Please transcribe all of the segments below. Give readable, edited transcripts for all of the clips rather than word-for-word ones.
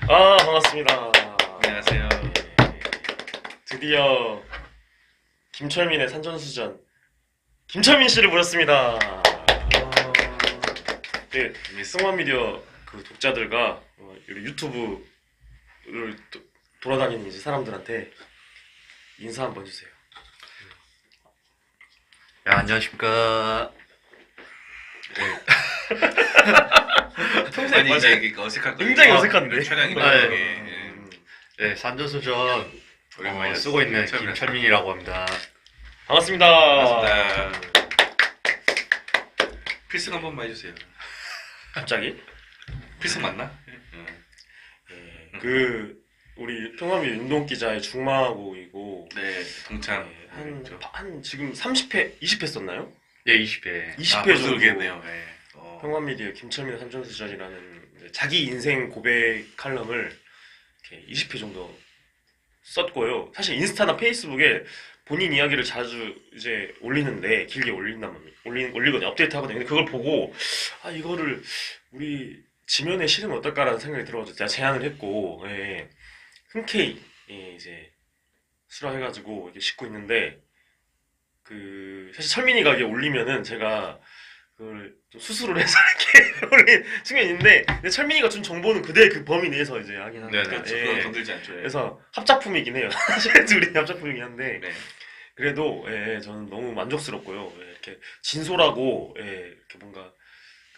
아, 반갑습니다. 안녕하세요. 드디어 김철민의 산전수전 김철민 씨를 모셨습니다. 네, 승원 미디어 그 독자들과 여기 유튜브를 돌아다니는 이제 사람들한테 인사 한번 해주세요. 안녕하십니까. 평소에 많이 이제 어색할 거예요. 굉장히 어색한데? 촬영이나 네. 이런 게. 네, 산전수전 오랜만에 쓰고 있는 처음이라. 김철민이라고 합니다. 반갑습니다. 반갑습니다. 필승 한 번만 해주세요. 갑자기? 필승 맞나? 그 우리 평화미 운동 기자의 중마고이고 네, 동창. 한 지금 30회, 20회 썼나요? 예, 20회. 20회 벌써 정도 그러겠네요. 네. 평화미디어 김철민의 산전수전이라는 이제 자기 인생 고백 칼럼을 이렇게 20회 정도 썼고요. 사실 인스타나 페이스북에 본인 이야기를 자주 이제 올리는데 길게 올리거든요. 업데이트 하거든요. 근데 그걸 보고 이거를 우리 지면에 실으면 어떨까라는 생각이 들어가지고 제가 제안을 했고 흔쾌히 이제 수락해가지고 이렇게 싣고 있는데 그 사실 철민이가 이게 올리면은 제가 그걸 좀 수술을 해서 이렇게 올린 측면이 있는데 근데 철민이가 준 정보는 그대 그 범위 내에서 이제 하긴 합니다. 네네. 그렇죠. 그건 건들지 않죠. 예. 그래서 합작품이긴 해요. 사실 둘이 합작품이긴 한데 네. 그래도 저는 너무 만족스럽고요. 이렇게 진솔하고 이렇게 뭔가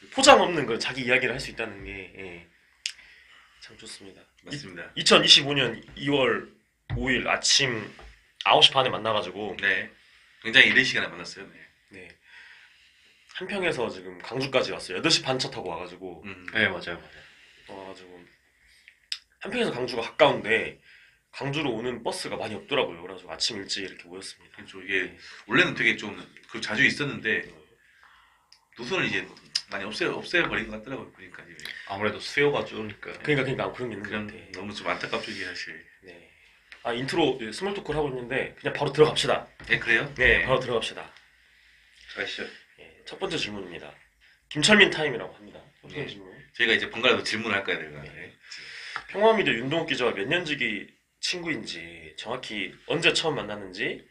그 포장 없는 걸 자기 이야기를 할 수 있다는 게 참 좋습니다. 맞습니다. 2025년 2월 5일 아침 9시 반에 만나가지고 네. 굉장히 이른 시간에 만났어요. 네. 네. 한평에서 지금 강주까지 왔어요. 8시 반 차 타고 와가지고 네, 맞아요. 와가지고 한평에서 강주가 가까운데 강주로 오는 버스가 많이 없더라고요. 그래서 아침 일찍 이렇게 모였습니다. 그렇죠. 이게 원래는 되게 좀 그 자주 있었는데 노선을 이제 많이 없애버린 것 같더라고요. 보니까 이제. 아무래도 수요가 줄으니까. 그러니까 그런 게 있는 것 그냥 같아. 너무 좀 안타깝죠 이게 사실. 네. 인트로 스몰 토크를 하고 있는데 그냥 바로 들어갑시다. 네, 그래요? 네, 바로 들어갑시다. 가시죠. 첫 번째 질문입니다. 김철민 타임이라고 합니다. 첫 번째 네. 질문. 저희가 이제 번갈아서 질문을 할까요, 내가? 네. 평화미디어 윤동욱 기자와 몇 년지기 친구인지, 정확히 언제 처음 만났는지,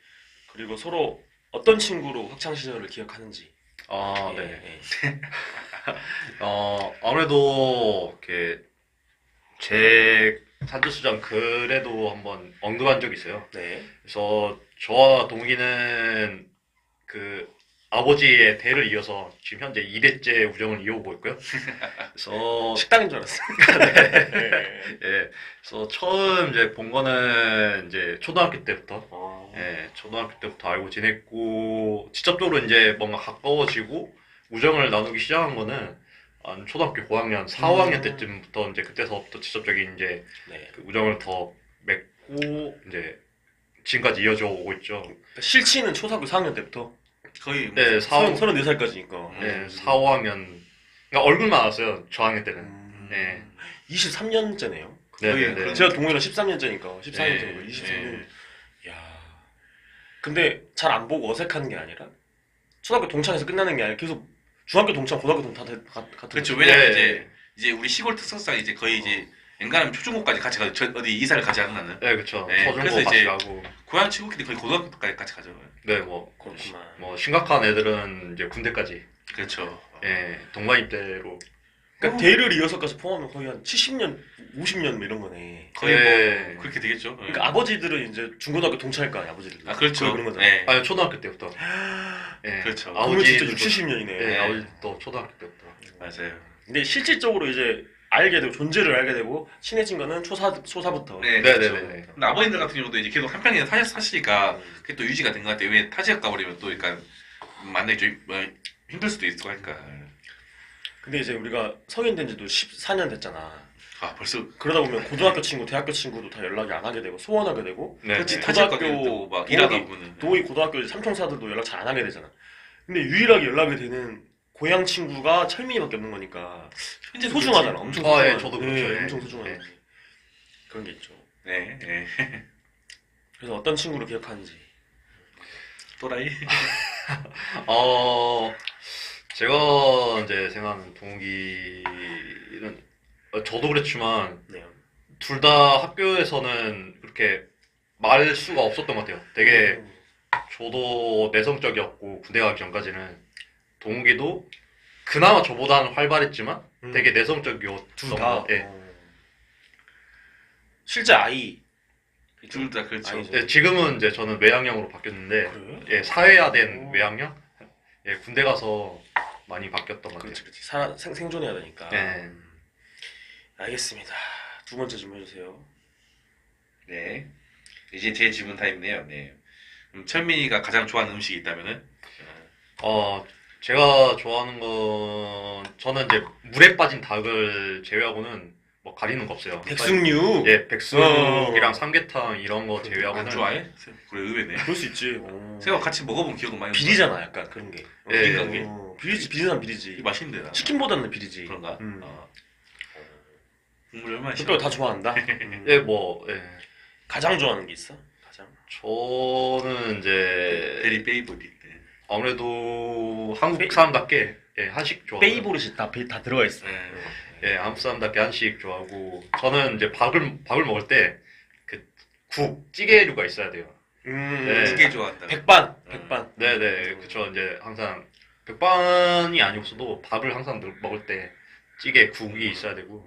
그리고 서로 어떤 친구로 학창 시절을 기억하는지. 네. 아무래도 이렇게 제 산전수전 글에도 한번 언급한 적이 있어요. 네. 그래서 저와 동욱이는 그 아버지의 대를 이어서 지금 현재 2대째 우정을 이어오고 있고요. 그래서 식당인 줄 알았어요. 예, 그래서 처음 이제 본 거는 이제 초등학교 때부터, 초등학교 때부터 알고 지냈고, 직접적으로 이제 뭔가 가까워지고, 우정을 나누기 시작한 거는, 한 초등학교 고학년, 4, 5학년 때쯤부터 이제 그때서부터 직접적인 이제 네. 그 우정을 더 맺고, 이제 지금까지 이어져 오고 있죠. 실치는 초등학교 4학년 때부터 거의 네, 34살까지니까. 네, 4, 5학년. 그러니까 얼굴만 알았어요, 저학년 때는. 네. 23년째네요. 네. 제가 동호회랑 13년째니까 14년째니까 네. 23년. 야. 근데 잘 안 보고 어색한 게 아니라 초등학교 동창에서 끝나는 게 아니라 계속 중학교 동창, 고등학교 동창 다 같은. 그렇죠. 거죠. 왜냐면 네. 이제 우리 시골 특성상 이제 거의 이제 엔간하면 초중고까지 같이 가죠. 어디 이사를 같이 하는 나는. 네, 그쵸. 네, 초중고 그래서 같이 이제 가고. 고향 친구끼리 거의 고등학교까지 같이 가죠. 네, 그렇구만. 심각한 애들은 이제 군대까지. 그렇죠. 예, 동반 입대로. 그러니까 대를 이어서까지 포함하면 거의 한 70년, 50년 뭐 이런 거네. 거의 네. 뭐 그렇게 되겠죠. 그러니까 아버지들은 이제 중고등학교 동창일 거 아니야, 아버지들은. 그렇죠. 그런 거잖아. 네. 아니, 초등학교 때부터. 예. 그렇죠. 그러면 진짜 아버지도 6, 70년이네. 예, 아버지도 초등학교 때부터. 맞아요. 근데 실질적으로 이제 알게 되고 존재를 알게 되고 친해진 거는 초사부터. 네, 네, 그렇죠. 네, 네. 근데 아버님들 같은 경우도 이제 계속 한평에 사시니까 그게 또 유지가 된 것 같아요. 왜 타지역 가버리면 또 약간 만나기 좀 힘들 수도 있고 하니까. 근데 이제 우리가 성인 된 지도 14년 됐잖아. 아, 벌써 그러다 보면 고등학교 친구, 대학교 친구도 다 연락이 안 하게 되고 소원하게 되고 네. 그렇지 네. 타지역 고등학교 가면 또막 일하다 동욱이- 보면은 도희 고등학교 삼총사들도 연락 잘 안 하게 되잖아. 근데 유일하게 연락이 되는 고향 친구가 철민이밖에 없는 거니까 현재 소중하잖아. 엄청 아, 소중한. 예, 저도 그렇죠. 예. 엄청 소중한. 예. 그런 게 있죠. 네, 네. 그래서 어떤 친구를 기억하는지. 또라이. 제가 이제 생각하는 동욱이는 저도 그렇지만 네. 둘 다 학교에서는 그렇게 말 수가 없었던 것 같아요. 되게 저도 내성적이었고 군대 가기 전까지는 동욱이도 그나마 저보다는 활발했지만 되게 내성적이었던 둘 것 다. 같아요. 실제 아이. 둘 다 그렇죠. 아니죠. 예, 지금은 이제 저는 외향형으로 바뀌었는데 그래요? 예, 사회화된 오. 외향형? 예, 군대 가서 많이 바뀌었던 것 같아요. 그렇지, 그렇지. 생존해야 되니까. 네. 알겠습니다. 두 번째 좀 해주세요. 네. 이제 제 질문 타임이네요. 네. 그럼 철민이가 가장 좋아하는 음식이 있다면은? 제가 좋아하는 건 저는 이제 물에 빠진 닭을 제외하고는 뭐 가리는 거 없어요. 백숙류. 예, 백숙이랑 어. 삼계탕 이런 거 제외하고는 안 좋아해? 그래 의외네. 그럴 수 있지. 새우 같이 먹어본 기억은 많이 비리잖아, 약간 그런 게. 예, 비린가 그게? 비리지, 비리는 이게 비리지. 맛있는데 나. 치킨보다는 비리지. 그런가? 음. 국물 얼마나 특별히 다 싫어? 좋아한다. 예, 뭐 예. 가장 좋아하는 게 있어? 가장. 저는 이제 베리 페이보릿. 아무래도 한국 사람답게 예, 한식 좋아하고 페이보릿이 다 들어가 있어. 네. 예, 한국 사람답게 한식 좋아하고 저는 이제 밥을 먹을 때 그 국, 찌개류가 있어야 돼요. 네. 찌개 좋아한다. 백반. 네네, 그쵸. 이제 항상 백반이 아니었어도 밥을 항상 먹을 때 찌개, 국이 있어야 되고.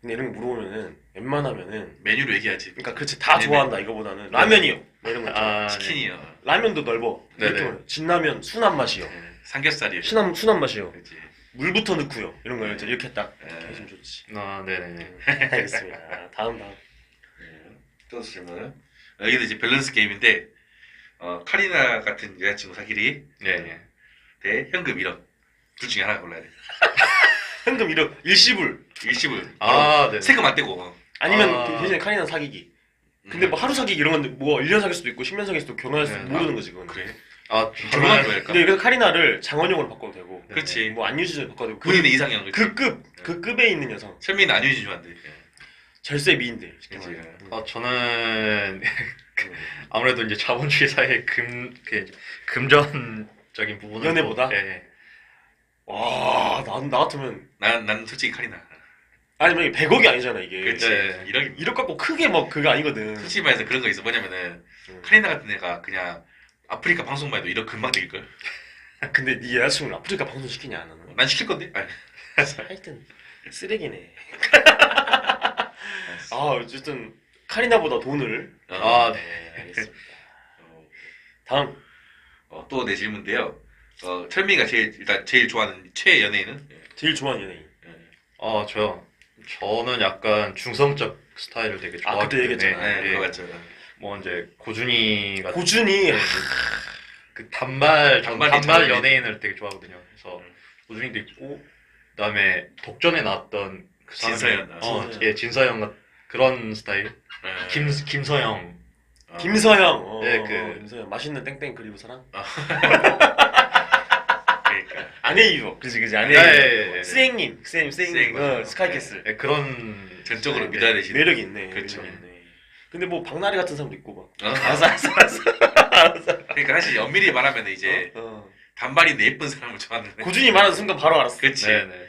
근데 이런 거 물어보면은 웬만하면은 메뉴로 얘기하지. 그러니까 그렇지 다 네, 좋아한다 이거보다는 라면이요. 뭐 이런 거 있잖아. 아, 치킨이요. 라면도 넓어. 네네. 이렇게 말해. 진라면 순한 맛이요. 삼겹살이요. 순한 맛이요. 그렇지. 물부터 넣고요. 이런 거 이렇게 딱 네. 해주면 좋지. 네네네. 알겠습니다. 다음. 또 질문. 여기도 이제 밸런스 게임인데 카리나 같은 여자친구 사귀리 네. 대 현금 1억 둘 중에 하나 골라야 돼. 현금 1억 일시불 일시불. 네. 세금 안 떼고. 아니면 아. 대신에 카리나 사귀기. 근데 뭐 하루 사귀기 이런 건데 뭐 1년 사귈 수도 있고 10년 사귈 수도 있고 결혼할 수도 네. 모르는 거지 그건. 그래. 저는 결혼한 거야. 근데 그래서 카리나를 장원영으로 바꿔도 되고 그렇지. 뭐 안유진으로 바꿔도 되고 본인의 이상형 그렇지. 그 급에 있는 여성 철민은 안유진 좋아한대. 절세 미인들 쉽게 그치. 말해. 저는 아무래도 이제 자본주의 사회의 금전적인 부분은 연애보다? 네. 나 같으면 난 솔직히 카리나. 아니면 이게 100억이 아니잖아 이게. 그렇지. 네. 1억. 1억 갖고 크게 막 그거 아니거든. 솔직히 말해서 그런 거 있어. 뭐냐면은 음. 카리나 같은 애가 그냥 아프리카 방송만 해도 1억 금방 될 걸. 근데 네 여자친구를 아프리카 방송 시키냐 너는? 난 시킬 건데. 아니. 하여튼 쓰레기네. 어쨌든 카리나보다 돈을. 네. 알겠습니다. 다음. 또 내 질문인데요. 철민이가 일단 제일 좋아하는 최애 연예인은? 제일 좋아하는 연예인. 저는 약간 중성적 스타일을 되게 좋아하기 그때 얘기했잖아. 때문에, 네, 예, 그거 맞죠. 뭐 이제 고준이 같은 고준이 그 단발 단발이 연예인을 되게 좋아하거든요. 그래서 고준이도 있고 그다음에 독전에 나왔던 그 사람이- 진서연. 진서영 그런 스타일. 네. 김서영. 김서영. 네, 김서영 맛있는 땡땡 그리고 사랑. 그러니까. 아내이요. 그지 아내. 네. 스행님, 스행님. 스행님. 스카이캐슬. 네, 그런 전적으로 네, 믿어야 되시네. 매력이 있네. 그렇죠. 매력이 있네. 근데 뭐 박나래 같은 사람도 있고 막. 어. 알았어. 그러니까 사실 엄밀히 말하면 이제 단발인데 예쁜 사람을 좋아하는. 고준이 말하는 순간 바로 알았어. 그렇지. 네네.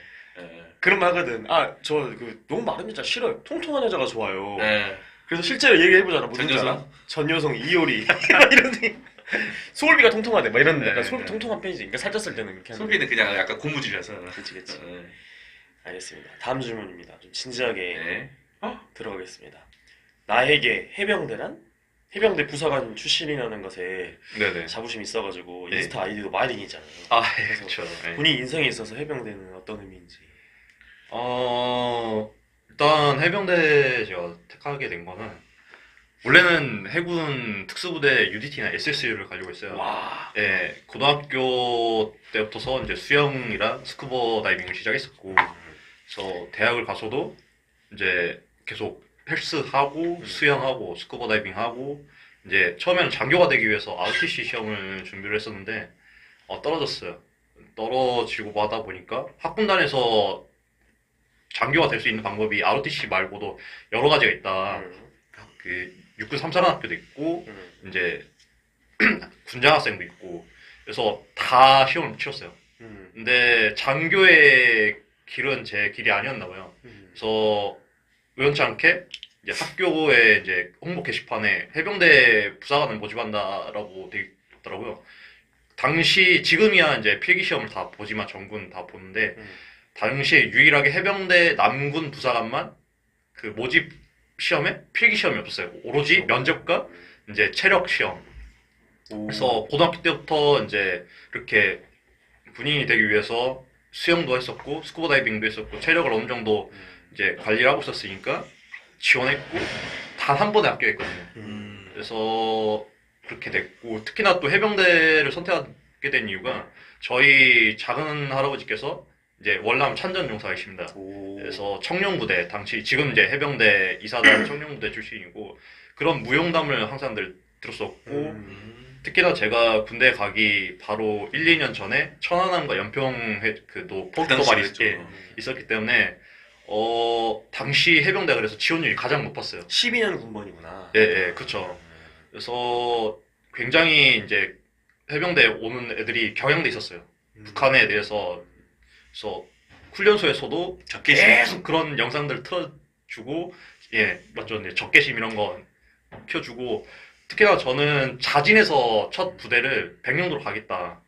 그런 말 하거든. 저 너무 마른 여자 싫어요. 통통한 여자가 좋아요. 네. 그래서 실제로 얘기해보잖아. 무슨 줄 전여성? 알아? 전여성, 이효리 이런 소울비가 통통하대. 막 이런 네, 약간 소울비 네. 통통한 편이지. 그러니까 살쪘을 때는 그렇게 하는. 소비는 그냥 약간 고무줄이라서. 그치. 네. 알겠습니다. 다음 질문입니다. 좀 진지하게 네. 들어가겠습니다. 나에게 해병대란? 해병대 부사관 출신이라는 것에 네네. 자부심이 있어가지고 네. 인스타 아이디도 마린이잖아요. 그렇죠. 네. 본인 인생에 있어서 해병대는 어떤 의미인지. 일단 해병대 제가 택하게 된 거는 원래는 해군 특수부대 UDT나 SSU를 가지고 있어요. 와. 예, 고등학교 때부터서 이제 수영이랑 스쿠버 다이빙을 시작했었고, 그래서 대학을 가서도 이제 계속 헬스하고 수영하고 스쿠버 다이빙하고 이제 처음에는 장교가 되기 위해서 ROTC 시험을 준비를 했었는데 떨어졌어요. 떨어지고 하다 보니까 학군단에서 장교가 될 수 있는 방법이 ROTC 말고도 여러 가지가 있다. 그 육군 3사관학교도 있고 이제 군장학생도 있고 그래서 다 시험을 치렀어요. 근데 장교의 길은 제 길이 아니었나 봐요. 그래서 우연치 않게 이제 학교에 이제 홍보 게시판에 해병대 부사관을 모집한다라고 되어 있더라고요. 당시 지금이야 이제 필기 시험을 다 보지만 전군 다 보는데 당시에 유일하게 해병대 남군 부사관만 그 모집 시험에 필기 시험이 없었어요. 오로지 면접과 이제 체력 시험. 그래서 고등학교 때부터 이제 이렇게 군인이 되기 위해서 수영도 했었고 스쿠버 다이빙도 했었고 체력을 어느 정도 이제 관리를 하고 있었으니까 지원했고 단 한 번에 합격했거든요. 그래서 그렇게 됐고 특히나 또 해병대를 선택하게 된 이유가 저희 작은 할아버지께서 이제 월남 참전용사이십니다. 그래서 청룡부대 당시 지금 이제 해병대 이사단 청룡부대 출신이고 그런 무용담을 항상 들었었고 특히나 제가 군대 가기 바로 1, 2년 전에 천안함과 연평 그도 포격 도발이 있었기 때문에 당시 해병대 그래서 지원율이 가장 높았어요. 12년 군번이구나. 예, 예, 그쵸. 그래서 굉장히 이제 해병대 오는 애들이 경향돼 있었어요. 북한에 대해서 그래서 훈련소에서도 계속 그런 영상들 틀어주고 예, 맞죠. 네, 적개심 이런 거 켜주고 특히나 저는 자진해서 첫 부대를 백령도로 가겠다.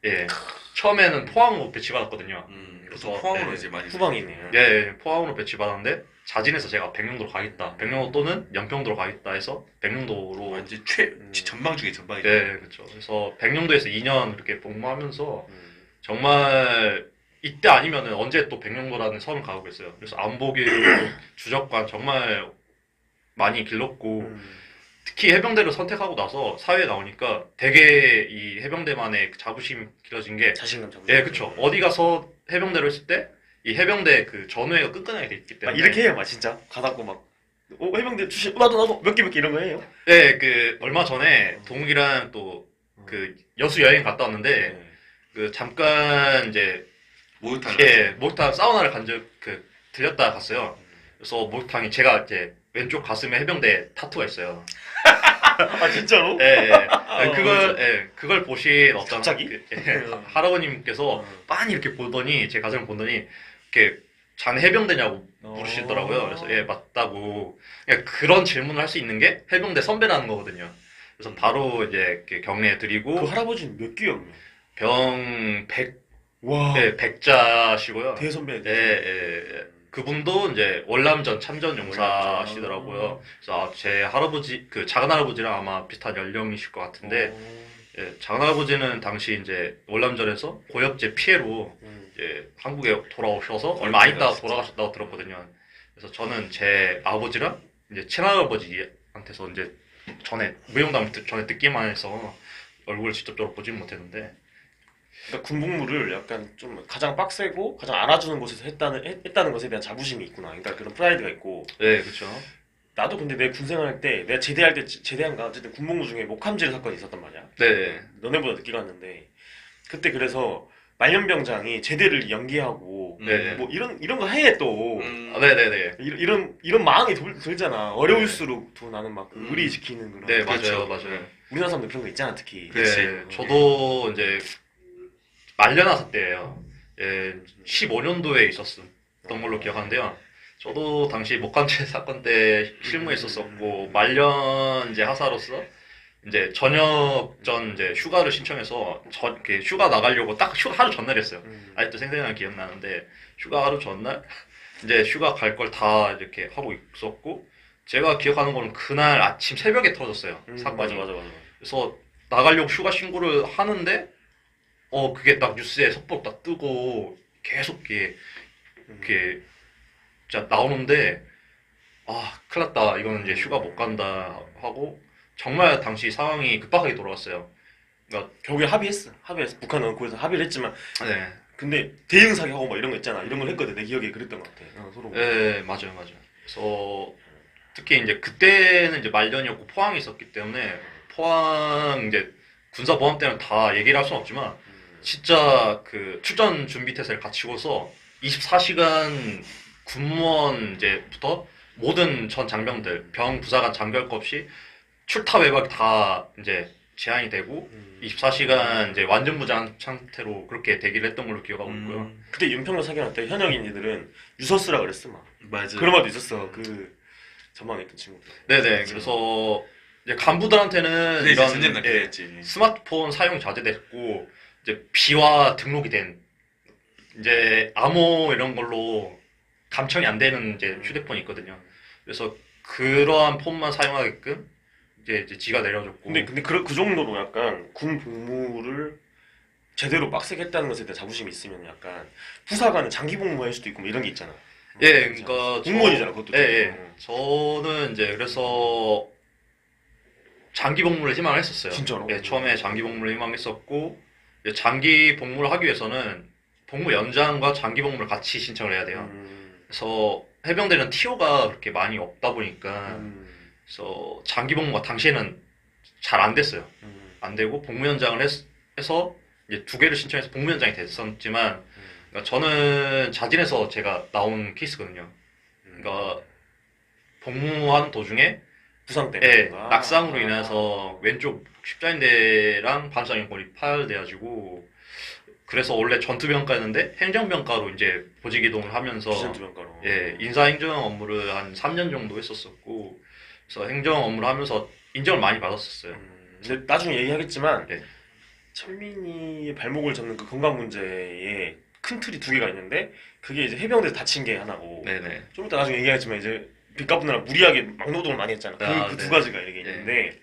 예, 처음에는 포항으로 배치받았거든요. 그래서 포항으로 예, 이제 많이 후방이네요. 예, 포항으로 배치받았는데 자진해서 제가 백령도로 가겠다. 백령도 또는 연평도로 가겠다 해서 백령도로 완전 전방 중에 전방이죠. 네, 그렇죠. 그래서 백령도에서 2년 이렇게 복무하면서 정말 이때 아니면은 언제 또 백령도라는 섬을 가고 있어요. 그래서 안보기 주적관 정말 많이 길렀고 특히 해병대를 선택하고 나서 사회에 나오니까 되게 이 해병대만의 그 자부심이 길러진 게 자신감 잡고. 예, 그렇죠. 어디 가서 해병대를 했을 때 이 해병대 그 전우회가 끈끈하게 돼 있기 때문에 이렇게 해요, 막 진짜. 가다고 막 해병대 출신 나도 몇 개 이런 거 해요. 네, 그 얼마 전에 동욱이랑 또 그 여수 여행 갔다 왔는데 그 잠깐 이제 목욕탕. 예, 목욕탕 사우나를 들렸다 갔어요. 그래서 목욕탕이 제가 이제 왼쪽 가슴에 해병대 타투가 있어요. 아 진짜로? 예, 예. 그걸 보신 어떤 갑자기? 할아버님께서 빤히 이렇게 보더니 제 가슴을 보더니 이렇게 자네 해병대냐고 물으시더라고요. 그래서 예, 맞다고. 그냥 그런 질문을 할 수 있는 게 해병대 선배라는 거거든요. 그래서 바로 이제 이렇게 격려해 드리고 그 할아버지는 몇 기였나요? 병 100, 와. 네, 100자시고요. 대선배. 예, 예. 그분도 이제 월남전 참전 용사시더라고요. 그래서 제 할아버지, 그 작은 할아버지랑 아마 비슷한 연령이실 것 같은데, 예, 작은 할아버지는 당시 이제 월남전에서 고엽제 피해로 이제 한국에 돌아오셔서 얼마 안 있다가 돌아가셨다고 들었거든요. 그래서 저는 제 아버지랑 이제 친할아버지한테서 이제 전에 무용담을 전에 듣기만 해서 얼굴을 직접적으로 보지는 못했는데. 그러니까 군복무를 약간 좀 가장 빡세고 가장 알아주는 곳에서 했다는 것에 대한 자부심이 있구나. 그러니까 그런 프라이드가 있고. 네, 그렇죠. 나도 근데 내 군생활 때 내가 제대할 때 제대한가 어쨌든 군복무 중에 목함질 사건이 있었단 말이야. 네. 너네보다 늦게 갔는데 그때 그래서 말년병장이 제대를 연기하고 네. 뭐 이런 거 해 또. 네네네. 이런 마음이 들잖아. 어려울수록 더 나는 막 의리 지키는 그런. 네, 그렇죠. 맞아요. 우리나라 사람들 그런 거 있잖아, 특히. 그치. 네, 저도 이제 말년하사 때예요. 예, 15년도에 있었던 걸로 기억하는데요. 저도 당시 목감질 사건 때 실무했었었고 말년 이제 하사로서 이제 저녁 전 이제 휴가를 신청해서 이렇게 휴가 나가려고 딱 휴가 하루 전날이었어요. 아직도 생생하게 기억나는데 휴가 하루 전날 이제 휴가 갈 걸 다 이렇게 하고 있었고 제가 기억하는 거는 그날 아침 새벽에 터졌어요. 사건이. 맞아. 그래서 나가려고 휴가 신고를 하는데 그게 딱 뉴스에 속보로 딱 뜨고 계속 이렇게 진짜 나오는데 큰일 났다. 이거는 이제 휴가 못 간다 하고 정말 당시 상황이 급박하게 돌아왔어요. 그러니까 결국에 합의했어. 북한은 거기서 합의를 했지만 네. 근데 대응 사격하고 막 이런 거 있잖아. 이런 걸 했거든. 내 기억에 그랬던 것 같아. 서로. 네, 맞아요. 그래서 특히 이제 그때는 이제 말년이었고 포항에 있었기 때문에 포항 이제 군사보안 때문에 다 얘기를 할 수는 없지만 진짜 그 출전 준비 태세를 갖추고서 24시간 군무원 이제부터 모든 전 장병들 병 부사관 장별 거 없이 출타 외박 다 이제 제한이 되고 24시간 이제 완전 무장 상태로 그렇게 대기를 했던 걸로 기억하고 있고요. 그때 윤평로 사격할 때 현역인이들은 유서쓰라 그랬어 막. 맞아. 그런 말도 있었어. 그 전망했던 친구들. 네네. 그래서 이제 간부들한테는 근데 이제 이런 전쟁 예, 났겠지. 스마트폰 사용 자제됐고 이제 비와 등록이 된 이제 암호 이런 걸로 감청이 안 되는 이제 휴대폰이 있거든요. 그래서 그러한 폰만 사용하게끔 이제 지가 내려줬고. 근데 그 정도로 약간 군 복무를 제대로 빡세게 했다는 것에 대한 자부심이 있으면 약간 부사관은 장기 복무할 수도 있고 뭐 이런 게 있잖아. 예, 그러니까 공무원이잖아, 그것도. 예, 예. 저는 이제 그래서 장기 복무를 희망을 했었어요. 진짜로? 예, 처음에 장기 복무를 희망했었고 이제 장기 복무를 하기 위해서는 복무 연장과 장기 복무를 같이 신청을 해야 돼요. 그래서 해병대는 TO가 그렇게 많이 없다 보니까 그래서 장기 복무가 당시에는 잘 안 됐어요. 안 되고 복무 연장을 해서 이제 2개를 신청해서 복무 연장이 됐었지만 그러니까 저는 자진해서 제가 나온 케이스거든요. 그러니까 복무하는 도중에 부상 때문에. 예, 낙상으로 인해서 왼쪽 십자인대랑 반사경골이 파열돼가지고 그래서 원래 전투병과였는데 행정병과로 이제 보직 이동을 하면서 비전투병과로. 예, 인사행정 업무를 한 3년 정도 했었었고 그래서 행정 업무를 하면서 인정을 많이 받았었어요. 근데 나중에 얘기하겠지만 네. 철민이의 발목을 잡는 그 건강 문제에 큰 틀이 2개가 있는데 그게 이제 해병대에서 다친 게 하나고 네네. 좀 이따 나중에 얘기하겠지만 이제 빚 갚느라 무리하게 막노동을 많이 했잖아. 그 네. 2가지가 이렇게 있는데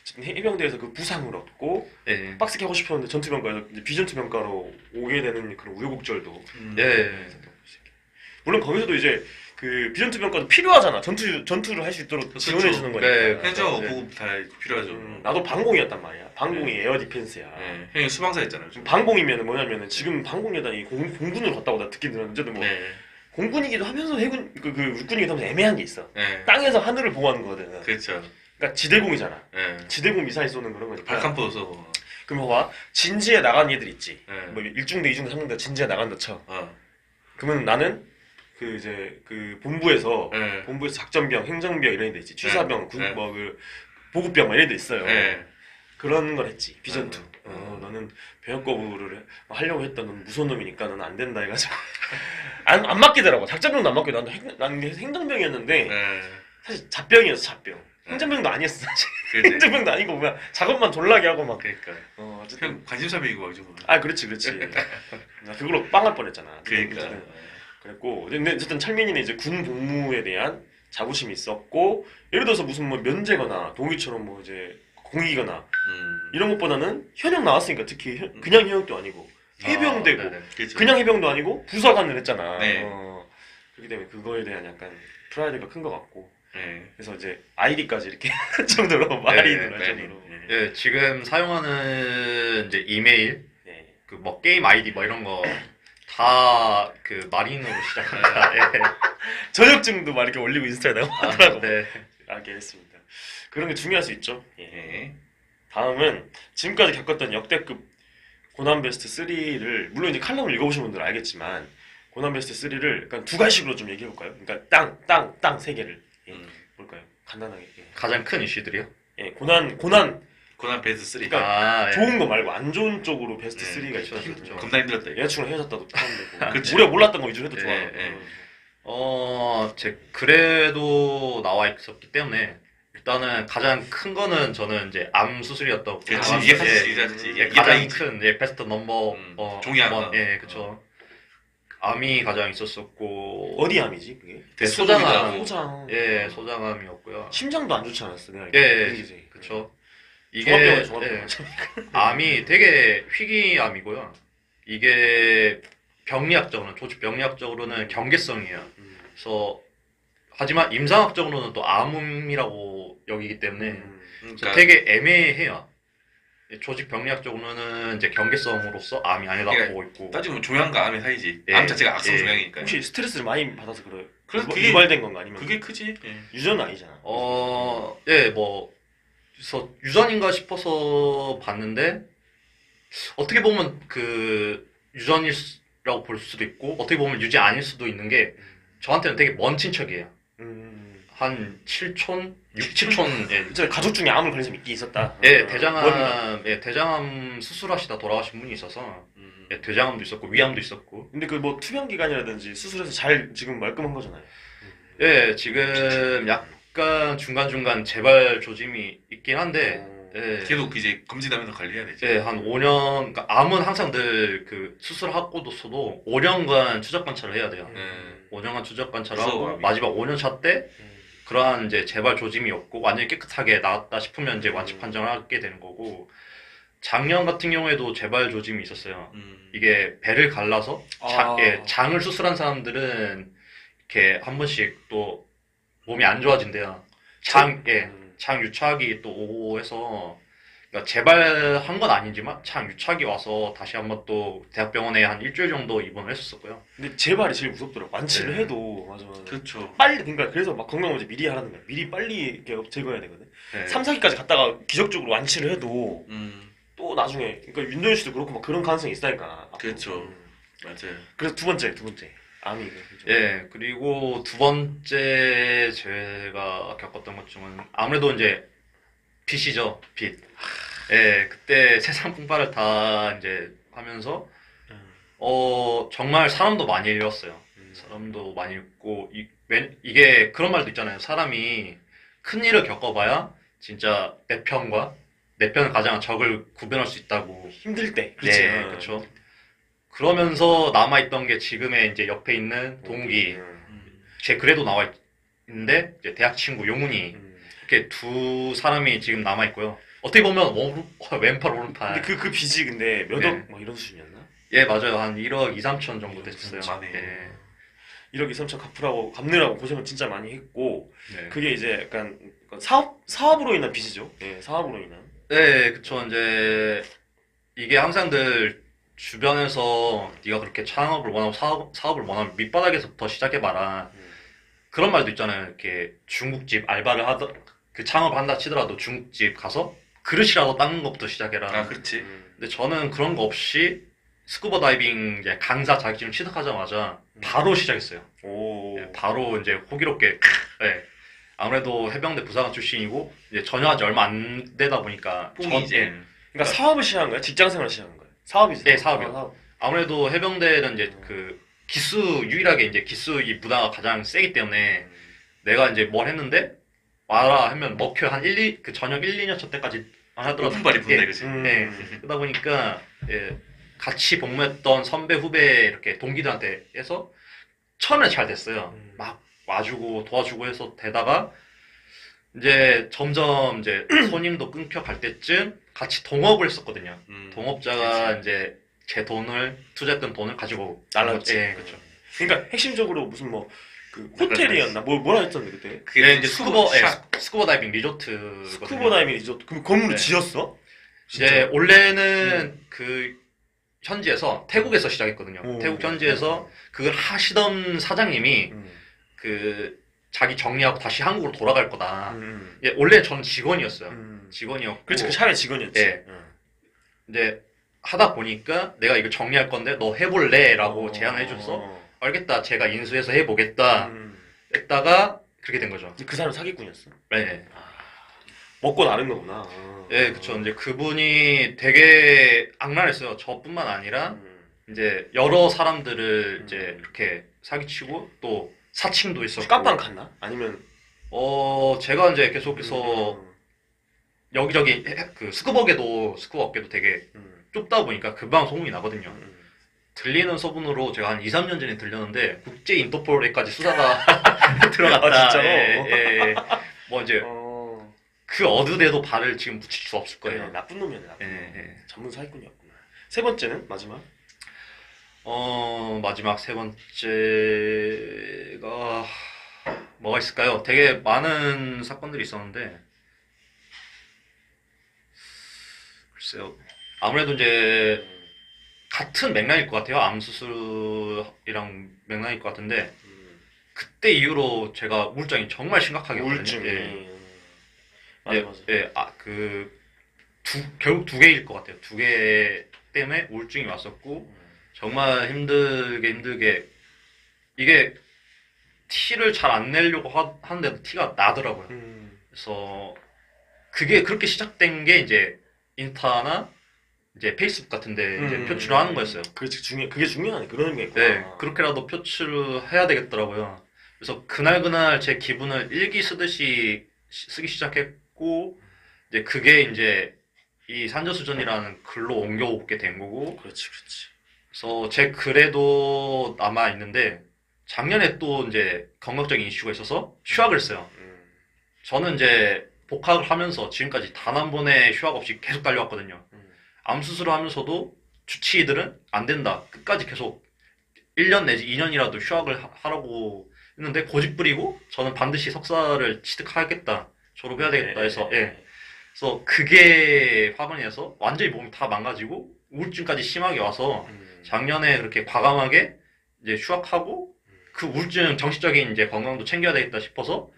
어쨌든 해병대에서 그 부상을 얻고 예. 빡세게 하고 싶었는데 전투병과에서 이제 비전투병과로 오게 되는 그런 우여곡절도 예. 물론 거기서도 이제 그 비전투병과도 필요하잖아. 전투를 할 수 있도록 지원해 주는 거니까. 네. 해저 네. 보급 다 필요하죠. 나도 방공이었단 말이야. 방공이 에어 디펜스야. 네. 형이 수방사였잖아요. 지금 방공이면 뭐냐면은 지금 방공여단이 공군으로 갔다고 나 듣긴 들었는데 뭐 네. 공군이기도 하면서 해군 그 육군이기도 하면서 애매한 게 있어. 네. 땅에서 하늘을 보호하는 거거든. 그렇죠. 그러니까 지대공이잖아. 네. 지대공 미사일 쏘는 그런 거니까. 발칸포도 쏘고. 그럼 봐봐. 진지에 나간 애들 있지. 네. 뭐 1중대, 2중대, 3중대 진지에 나간다 쳐. 어. 그러면 나는 그 이제 그 본부에서 네. 작전병, 행정병 이런 애들 있지. 취사병, 네. 뭐 그 보급병 막 이런 애들 있어요. 네. 그런 걸 했지. 비전투. 음. 너는 병역 거부를 하려고 했다. 너는 무서운 놈이니까 너는 안 된다 해가지고 안 맡기더라고. 작전병도 안 맡겨. 난 행정병이었는데 네. 사실 잡병이었어. 잡병. 행정병도 아니었어. 사실. 그렇지. 행정병도 아니고 그냥 작업만 졸라게 하고 막. 그러니까. 어쨌든. 형 관심사병이고 막 좀. 아 그렇지. 나 그걸로 빵할 뻔했잖아. 그러니까. 어쨌든 그랬고 근데 어쨌든 철민이는 이제 군 복무에 대한 자부심이 있었고 예를 들어서 무슨 뭐 면제거나 동의처럼 뭐 이제 공익이거나 이런 것보다는 현역 나왔으니까 특히 그냥 현역도 아니고 해병대고 네네. 그렇죠. 그냥 해병도 아니고 부사관을 했잖아. 네. 그렇기 때문에 그거에 대한 약간 프라이드가 큰 것 같고 네. 그래서 이제 아이디까지 이렇게 할 정도로 말이 네, 늘할 네, 정도로. 네. 예, 지금 사용하는 이제 이메일 네. 그 뭐 게임 아이디 뭐 이런 거 다 그 마린으로 시작합니다. 예. 저녁증도 막 이렇게 올리고 인스타에 나오더라고. 네. 알겠습니다. 그런 게 중요할 수 있죠. 예. 네. 다음은 지금까지 겪었던 역대급 고난 베스트 3를 물론 이제 칼럼을 읽어보신 분들은 알겠지만 고난 베스트 3를 약간 2가지로 좀 얘기해 볼까요? 그러니까 땅 3개를 예. 볼까요? 간단하게. 예. 가장 큰 이슈들이요? 예. 고난 고난 베스트 3. 그러니까 예. 좋은 거 말고 안 좋은 쪽으로 베스트 네, 3가 그렇죠, 있다. 그렇죠. 겁나 힘들었다. 이거. 여자친구랑 헤어졌다도 포함되고 그치. 우리가 몰랐던 거 위주로 해도 예, 좋아요. 예. 제 글에도 나와 있었기 때문에 일단은 가장 큰 거는 저는 이제 암 수술이었다고 그렇지. 생각합니다. 이게 예, 사실이지. 예, 가장 큰 베스트 넘버 종이 하나. 원. 예, 그쵸. 암이 가장 있었었고 어디 암이지 그게? 네, 소장암. 소장. 예, 소장암이었고요. 심장도 안 좋지 않았어 내가. 예, 그지. 그쵸. 종합병원 이게 종합병원. 예, 암이 되게 희귀암이고요. 이게 병리학적으로는 조직 병리학적으로는 경계성이에요. 그래서 하지만 임상학적으로는 또 암이라고 여기기 때문에 그러니까 되게 애매해요. 조직 병리학적으로는 이제 경계성으로서 암이 아니라고 그러니까 보고 있고. 따지면 조양과 암의 사이지. 예. 암 자체가 악성 예. 조양이니까. 혹시 스트레스를 많이 받아서 그래요? 그래서 그게- 유발된 건가 아니면 그게 크지. 예. 유전은 아니잖아. 예, 뭐 그래서 유전인가 싶어서 봤는데 어떻게 보면 그 유전이라고 볼 수도 있고 어떻게 보면 유전 아닐 수도 있는 게 저한테는 되게 먼 친척이에요. 한 7촌, 6, 7촌 예. 저 가족 중에 암을 걸린 사람이 있긴 있었다. 예, 뭐였나? 대장암 수술하시다 돌아가신 분이 있어서 음. 예, 대장암도 있었고 위암도 있었고 근데 그 뭐 투병 기간이라든지 수술해서 잘 지금 말끔한 거잖아요. 예, 지금 약간 중간중간 재발 조짐이 있긴 한데 예, 계속 이제 검진하면서 관리해야 되지. 예, 한 5년, 그러니까 암은 항상 늘 그 수술하고서도 5년간 추적 관찰을 해야 돼요. 음. 5년간 추적 관찰을 무서워, 하고 암이. 마지막 5년 차 때 음. 그러한 이제 재발 조짐이 없고 완전히 깨끗하게 나았다 싶으면 이제 완치 음. 판정을 하게 되는 거고 작년 같은 경우에도 재발 조짐이 있었어요. 음. 이게 배를 갈라서 아. 장을 수술한 사람들은 이렇게 한 번씩 또 몸이 안 좋아진대요. 장 유착이 또 오고 해서 그러니까 재발한 건 아니지만 장 유착이 와서 다시 한번 또 대학병원에 한 일주일 정도 입원을 했었고요. 근데 재발이 제일 무섭더라고. 완치를 네. 해도 맞아. 그렇죠. 빨리 그러니까 그래서 막 건강검진 미리 하라는 거야. 미리 빨리 이렇게 제거해야 되거든. 네. 3, 4기까지 갔다가 기적적으로 완치를 해도 음. 또 나중에 그러니까 윤도현 씨도 그렇고 막 그런 가능성이 있다니까. 앞으로. 그렇죠. 맞아요. 그래서 두 번째 암이 그죠. 예, 그리고 두 번째 제가 겪었던 것 중은 아무래도 이제 빚이죠, 빚. 예, 그때 세상 풍파를 다 이제 하면서 정말 사람도 많이 잃었어요. 사람도 많이 잃고 이게 그런 말도 있잖아요. 사람이 큰 일을 겪어봐야 진짜 내 편과 내 편을 가장 적을 구별할 수 있다고. 힘들 때. 그렇지. 네, 그렇죠. 그러면서 남아있던 게 지금의 이제 옆에 있는 동욱이 제 글에도 나와 있는데 이제 대학 친구 용훈이 이렇게 두 사람이 지금 남아 있고요. 어떻게 보면 왼팔 오른팔. 근데 그 빚이 근데 몇 네. 억 막 이런 수준이었나? 예, 맞아요. 한 1억 2, 3천 정도 됐어요. 많이. 예. 1억 2, 3천 갚으라고 고생을 진짜 많이 했고 네. 그게 이제 약간 사업으로 인한 빚이죠. 예, 사업으로 인한. 네, 그쵸. 이제 이게 항상 늘 주변에서 네가 그렇게 창업을 원하고 사업을 원하면 밑바닥에서부터 시작해봐라. 그런 말도 있잖아요. 이렇게 중국집 알바를 그 창업을 한다 치더라도 중국집 가서 그릇이라도 닦는 것부터 시작해라. 아, 그렇지. 근데 저는 그런 거 없이 스쿠버 다이빙 이제 강사 자격증 취득하자마자 바로 시작했어요. 오. 예, 바로 이제 호기롭게. 예. 아무래도 해병대 부사관 출신이고 이제 전역한 지 얼마 안 되다 보니까 뽕이 이제. 예. 그러니까 사업을 시작한 거야? 직장 생활을 시작한 거야? 사업이지. 네, 사업이요. 아, 사업. 아무래도 해병대는 이제 그 유일하게 이제 기수 이 문화가 가장 세기 때문에 내가 이제 뭘 했는데 와라 하면 먹혀 한 그 저녁 1, 2년 차 때까지 안 하더라도 오픈발이 분다 예, 이거지. 예. 그러다 보니까 예, 같이 복무했던 선배 후배 이렇게 동기들한테 해서 처음에 잘 됐어요. 막 와주고 도와주고 해서 되다가 이제 점점 이제 손님도 끊겨 갈 때쯤 같이 동업을 했었거든요. 동업자가 이제 제 돈을 투자했던 돈을 가지고 날라갔지. 예, 그렇죠. 그러니까 핵심적으로 무슨 뭐 그 호텔이었나 뭐라 했었는데 그때 그게 네, 이제 샷. 스쿠버 다이빙 리조트. 스쿠버 다이빙 리조트 그 건물을 네. 지었어? 이제 원래는 그 현지에서 태국에서 시작했거든요. 오. 태국 현지에서 그걸 하시던 사장님이 음. 그 자기 정리하고 다시 한국으로 돌아갈 거다. 음. 예, 원래 저는 직원이었어요. 음. 직원이었고 그렇지 그 샵의 직원이었지. 예. 이제 하다 보니까 내가 이거 정리할 건데 너 해볼래?라고 제안을 해줘서 알겠다. 제가 인수해서 해보겠다. 했다가 그렇게 된 거죠. 그 사람 사기꾼이었어. 네. 먹고 나른 거구나. 예, 그쵸. 이제 그분이 되게 악랄했어요. 저뿐만 아니라 이제 여러 사람들을 이제 이렇게 사기치고 또 사칭도 있었고. 깜빵 갔나? 아니면 제가 이제 계속해서 여기저기 그 스쿠버 업계도 되게 좁다 보니까 금방 소문이 나거든요. 들리는 소문으로 제가 한 2, 3년 전에 들렸는데 국제 인터폴에까지 수사가 들어갔다. 아, 진짜로? 예. 뭐 이제 그 어디에도 발을 지금 붙일 수 없을 거예요. 그래, 나쁜 놈이야, 나쁜 놈. 예. 전문 사기꾼이었구나. 세 번째는 마지막. 마지막 세 번째가 뭐가 있을까요? 되게 많은 사건들이 있었는데 글쎄요. 아무래도 이제 같은 맥락일 것 같아요. 암 수술이랑 맥락일 것 같은데 그때 이후로 제가 우울증이 정말 심각하게 우울증이. 왔거든요. 맞아, 맞아. 결국 두 개일 것 같아요. 두 개 때문에 우울증이 왔었고 정말 힘들게 이게 티를 잘 안 내려고 하는데도 티가 나더라고요. 그래서 그게 그렇게 시작된 게 이제 인스타나 이제 페이스북 같은데 이제 표출을 하는 거였어요. 그렇지 그게 중요하네. 그런 의미가 있구나. 네, 그렇게라도 표출을 해야 되겠더라고요. 그래서 그날 제 기분을 일기 쓰듯이 쓰기 시작했고, 이제 그게 이제 이 산저수전이라는 글로 옮겨오게 된 거고, 그렇지. 그래서 제 글에도 남아 있는데, 작년에 또 이제 건강적인 이슈가 있어서 휴학을 했어요. 저는 이제 복학을 하면서 지금까지 단 한 번의 휴학 없이 계속 달려왔거든요. 암 수술을 하면서도 주치의들은 안 된다. 끝까지 계속 1년 내지 2년이라도 휴학을 하라고 했는데 고집 부리고 저는 반드시 석사를 취득하겠다. 졸업해야 되겠다 해서 예. 그래서 그게 화분이 돼서 완전히 몸이 다 망가지고 우울증까지 심하게 와서 작년에 그렇게 과감하게 이제 휴학하고 그 우울증 정신적인 이제 건강도 챙겨야 되겠다 싶어서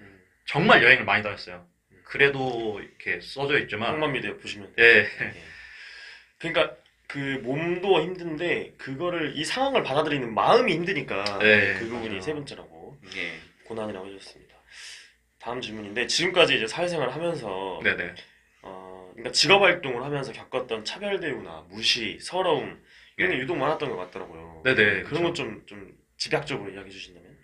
정말 여행을 많이 다녔어요. 그래도 이렇게 써져 있지만 항만미대 보시면 예. 그러니까 그 몸도 힘든데 그거를 이 상황을 받아들이는 마음이 힘드니까 네, 그 부분이 맞아요. 세 번째라고 예. 고난이라고 해줬습니다. 다음 질문인데 지금까지 이제 사회생활을 하면서 네네. 그러니까 직업 활동을 하면서 겪었던 차별 대우나 무시, 서러움 이런 게 네. 유독 많았던 것 같더라고요. 네네, 그런 것 좀 집약적으로 이야기해 주신다면?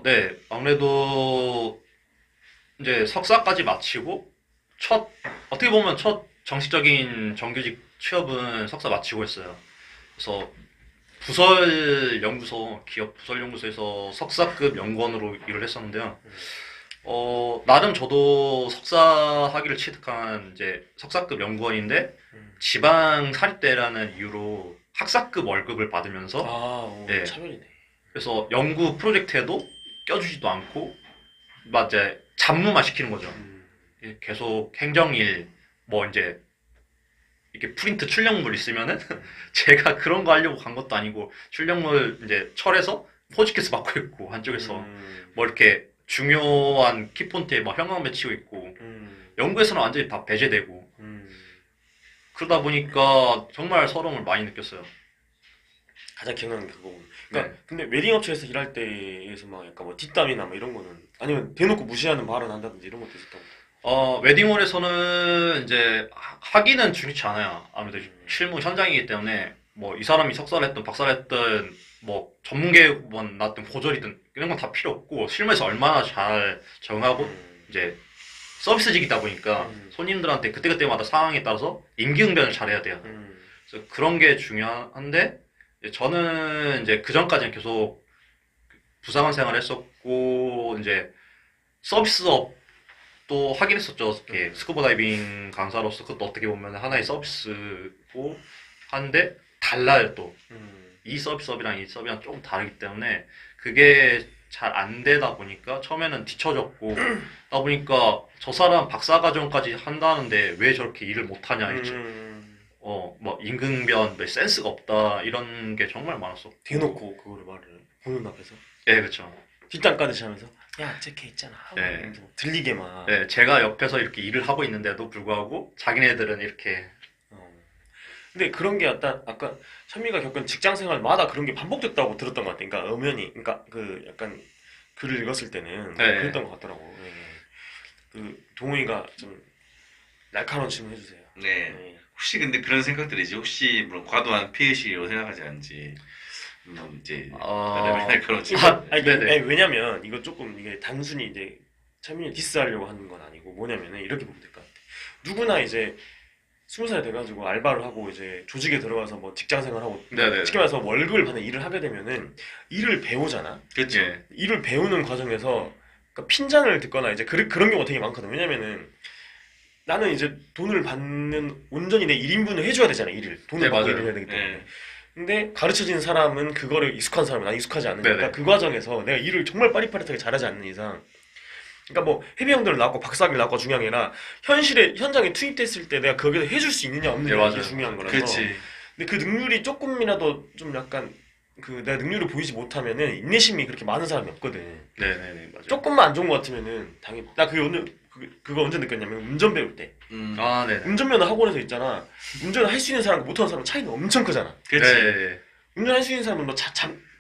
네. 아무래도 이제 석사까지 마치고 어떻게 보면 첫 정식적인 정규직 취업은 석사 마치고 했어요. 그래서 기업 부설 연구소에서 석사급 연구원으로 일을 했었는데요. 나름 저도 석사 학위를 취득한 이제 석사급 연구원인데 지방 사립대라는 이유로 학사급 월급을 받으면서 네. 차별이네. 그래서 연구 프로젝트에도 껴주지도 않고 막 이제 잡무만 시키는 거죠. 계속 행정일 뭐 이제 이렇게 프린트 출력물 있으면은 제가 그런 거 하려고 간 것도 아니고 출력물 이제 철에서 포지케스 받고 있고 한쪽에서 뭐 이렇게 중요한 키폰트에 막 형광 맺히고 있고 연구에서는 완전히 다 배제되고 그러다 보니까 정말 서러움을 많이 느꼈어요. 가장 기억나는 게 그거고. 그러니까 네. 근데 웨딩 업체에서 일할 때에서 막 약간 뭐 뒷담이나 뭐 이런 거는 아니면 대놓고 무시하는 발언 한다든지 이런 것도 있었다고. 웨딩홀에서는 이제 하기는 중요치 않아요. 아무래도 실무 현장이기 때문에 뭐 이 사람이 석사를 했든 박사를 했든 뭐 전문계만 나왔든 고졸이든 이런 건 다 필요 없고 실무에서 얼마나 잘 적응하고 이제 서비스직이다 보니까 손님들한테 그때그때마다 상황에 따라서 임기응변을 잘해야 돼요. 그래서 그런 게 중요한데 저는 이제 그 전까지는 계속 부사관 생활을 했었고 이제 서비스업도 하긴 했었죠. 이렇게 스쿠버 다이빙 강사로서 그것도 어떻게 보면 하나의 서비스고 한데 달라요 또. 이 서비스업이랑 이 서비스랑 조금 다르기 때문에 그게 잘 안 되다 보니까 처음에는 뒤처졌고 그러다 보니까 저 사람 박사과정까지 한다는데 왜 저렇게 일을 못하냐 했죠. 뭐 임금변, 뭐 센스가 없다 이런 게 정말 많았어. 대놓고 그거를 말을 보는 앞에서. 네, 그렇죠. 뒷담 까듯이 하면서 야, 저걔 있잖아. 네. 들리게만. 네, 제가 옆에서 이렇게 일을 하고 있는데도 불구하고 자기네들은 이렇게. 근데 그런 게 아까 현미가 겪은 직장 생활마다 그런 게 반복됐다고 들었던 것 같아. 그러니까 엄연히, 그러니까 그 약간 글을 읽었을 때는 네. 그랬던 것 같더라고. 네. 그 동호이가 좀 날카로운 질문 해주세요. 네. 네. 혹시 근데 그런 생각들이지 혹시 물론 과도한 피해시라고 생각하지 않지 이제 나름의 그런 네네. 왜냐면 이거 조금 이게 단순히 이제 차민이 디스하려고 하는 건 아니고 뭐냐면은 이렇게 보면 될 것 같아. 누구나 이제 20살 돼가지고 알바를 하고 이제 조직에 들어가서 뭐 직장 생활하고 네네. 쉽게 말해서 월급을 받는 일을 하게 되면은 일을 배우잖아. 그렇죠. 예. 일을 배우는 과정에서 그러니까 핀잔을 듣거나 이제 그런 경우가 되게 많거든. 왜냐면은 나는 이제 돈을 받는 온전히 내 1인분을 해줘야 되잖아. 일을 돈을 네, 받고 맞아요. 일을 해야 되기 때문에. 네. 근데 가르쳐진 사람은 그거를 익숙한 사람은 난 익숙하지 않으니까 네네. 그 과정에서 내가 일을 정말 빠릿빠릿하게 잘하지 않는 이상 그러니까 뭐 해병대를 나왔고 박사학위를 나왔고 중요한 게 아니라 현장에 투입됐을 때 내가 거기서 해줄 수 있느냐 없느냐 네, 이게 맞아요. 중요한 거라서 그렇지. 근데 그 능률이 조금이라도 좀 약간 그 내가 능률을 보이지 못하면은 인내심이 그렇게 많은 사람이 없거든. 네네네, 맞아요. 조금만 안 좋은 것 같으면은 당연히 나 그게 오늘 그거 언제 느꼈냐면 운전 배울 때 네네. 운전면허 학원에서 있잖아. 운전을 할 수 있는 사람과 못하는 사람 차이는 엄청 크잖아. 그렇지. 네. 운전할 수 있는 사람은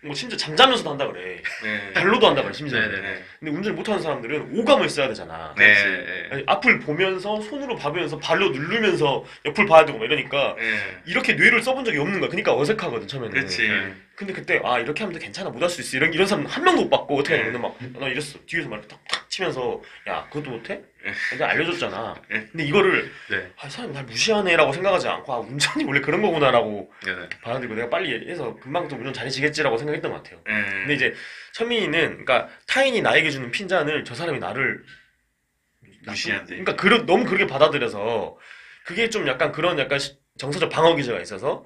뭐 심지어 잠자면서도 한다 그래. 네. 발로도 한다 그래 심지어. 네네네. 근데 운전을 못하는 사람들은 오감을 써야 되잖아. 네. 네. 아니, 앞을 보면서 손으로 봐면서 발로 누르면서 옆을 봐야 되고 막 이러니까 네. 이렇게 뇌를 써본 적이 없는 거야. 그러니까 어색하거든 처음에는. 그렇지. 근데 그때 아 이렇게 하면 괜찮아 못 할 수 있어 이런 사람 한 명도 못 봤고 어떻게 네. 하냐면 막나 이랬어 뒤에서 막 탁탁 치면서 야 그것도 못해? 네. 내가 알려줬잖아. 네. 근데 이거를 네. 아, 사람이 날 무시하네라고 생각하지 않고 아 운전이 원래 그런 거구나라고 네네. 받아들이고 내가 빨리 해서 금방 또 운전 잘해지겠지라고 생각했던 것 같아요. 네. 근데 이제 천민이는 그러니까 타인이 나에게 주는 핀잔을 저 사람이 나를 무시한대. 그러니까 너무 그렇게 받아들여서 그게 좀 약간 그런 약간 정서적 방어 기제가 있어서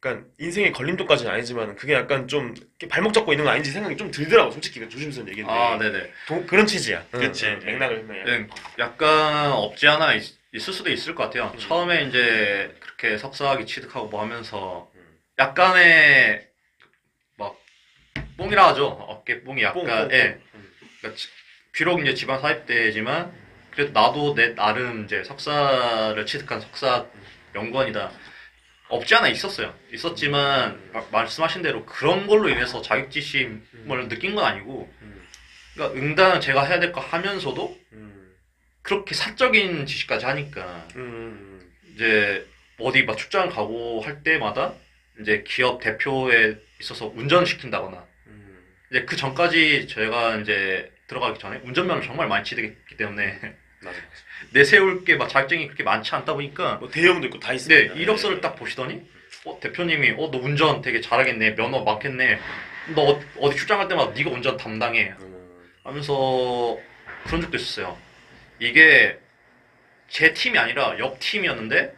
그러니까 인생의 걸림돌까지는 아니지만 그게 약간 좀 이렇게 발목 잡고 있는 거 아닌지 생각이 좀 들더라고 솔직히 조심스러운 얘기인데 아, 네네. 그런 취지야. 그치. 맥락을 네, 약간 없지 않아 있을 수도 있을 것 같아요. 처음에 이제 그렇게 석사학위 취득하고 뭐 하면서 약간의 막 뽕이라 하죠. 어깨 뽕이 약간 예. 그러니까 비록 이제 집안 사입대지만 그래도 나도 내 나름 이제 석사를 취득한 석사 연구원이다. 없지 않아 있었어요. 있었지만 말씀하신 대로 그런 걸로 인해서 자격지심을 느낀 건 아니고 그러니까 응당 제가 해야 될 거 하면서도 그렇게 사적인 지식까지 하니까 이제 어디 막 출장 가고 할 때마다 이제 기업 대표에 있어서 운전을 시킨다거나 이제 그 전까지 제가 이제 들어가기 전에 운전면허를 정말 많이 취득했기 때문에 맞아. 내세울 게 막 자격증이 그렇게 많지 않다 보니까 뭐 대형도 있고 다 네, 있습니다. 이력서를 딱 보시더니 대표님이 너 운전 되게 잘하겠네. 면허 많겠네. 너 어디 출장 갈 때마다 네가 운전 담당해. 하면서 그런 적도 있었어요. 이게 제 팀이 아니라 옆 팀이었는데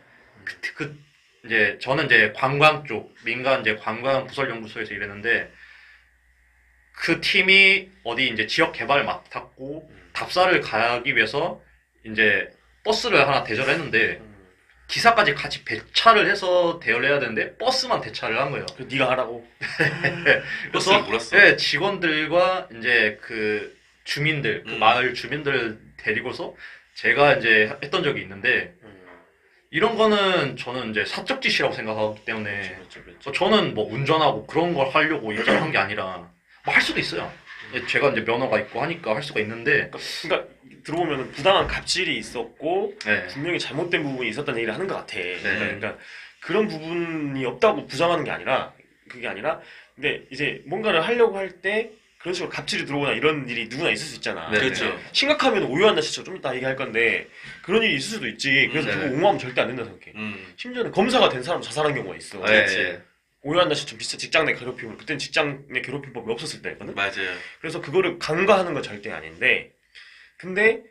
이제 저는 이제 관광 쪽 민간 이제 관광 부설 연구소에서 일했는데 그 팀이 어디 이제 지역 개발을 맡았고 답사를 가기 위해서 이제 버스를 하나 대절을 했는데 기사까지 같이 배차를 해서 대여를 해야 되는데 버스만 대차를 한 거예요. 그 네가 하라고. 버스를 몰았어. 네, 직원들과 이제 그 주민들, 그 마을 주민들 데리고서 제가 이제 했던 적이 있는데 이런 거는 저는 이제 사적 지시라고 생각하기 때문에 그렇죠. 저는 뭐 운전하고 그런 걸 하려고 입장을 한 게 아니라 뭐 할 수도 있어요. 제가 이제 면허가 있고 하니까 할 수가 있는데 그러니까 들어보면 부당한 갑질이 있었고 네. 분명히 잘못된 부분이 있었다는 얘기를 하는 것 같아. 네. 그러니까 그런 부분이 없다고 부정하는 게 아니라 그게 아니라 근데 이제 뭔가를 하려고 할 때 그런 식으로 갑질이 들어오거나 이런 일이 누구나 있을 수 있잖아. 네. 그렇죠. 심각하면 오해한다 시죠. 좀 이따 얘기할 건데 그런 일이 있을 수도 있지. 그래서 네. 그거 옹호하면 절대 안 된다 생각해. 심지어는 검사가 된 사람 자살한 경우가 있어. 네. 오해한다 시점 비슷해. 직장 내 괴롭힘을 그때는 직장 내 괴롭힘법이 없었을 때였거든. 맞아요. 그래서 그거를 간과하는 건 절대 아닌데 근데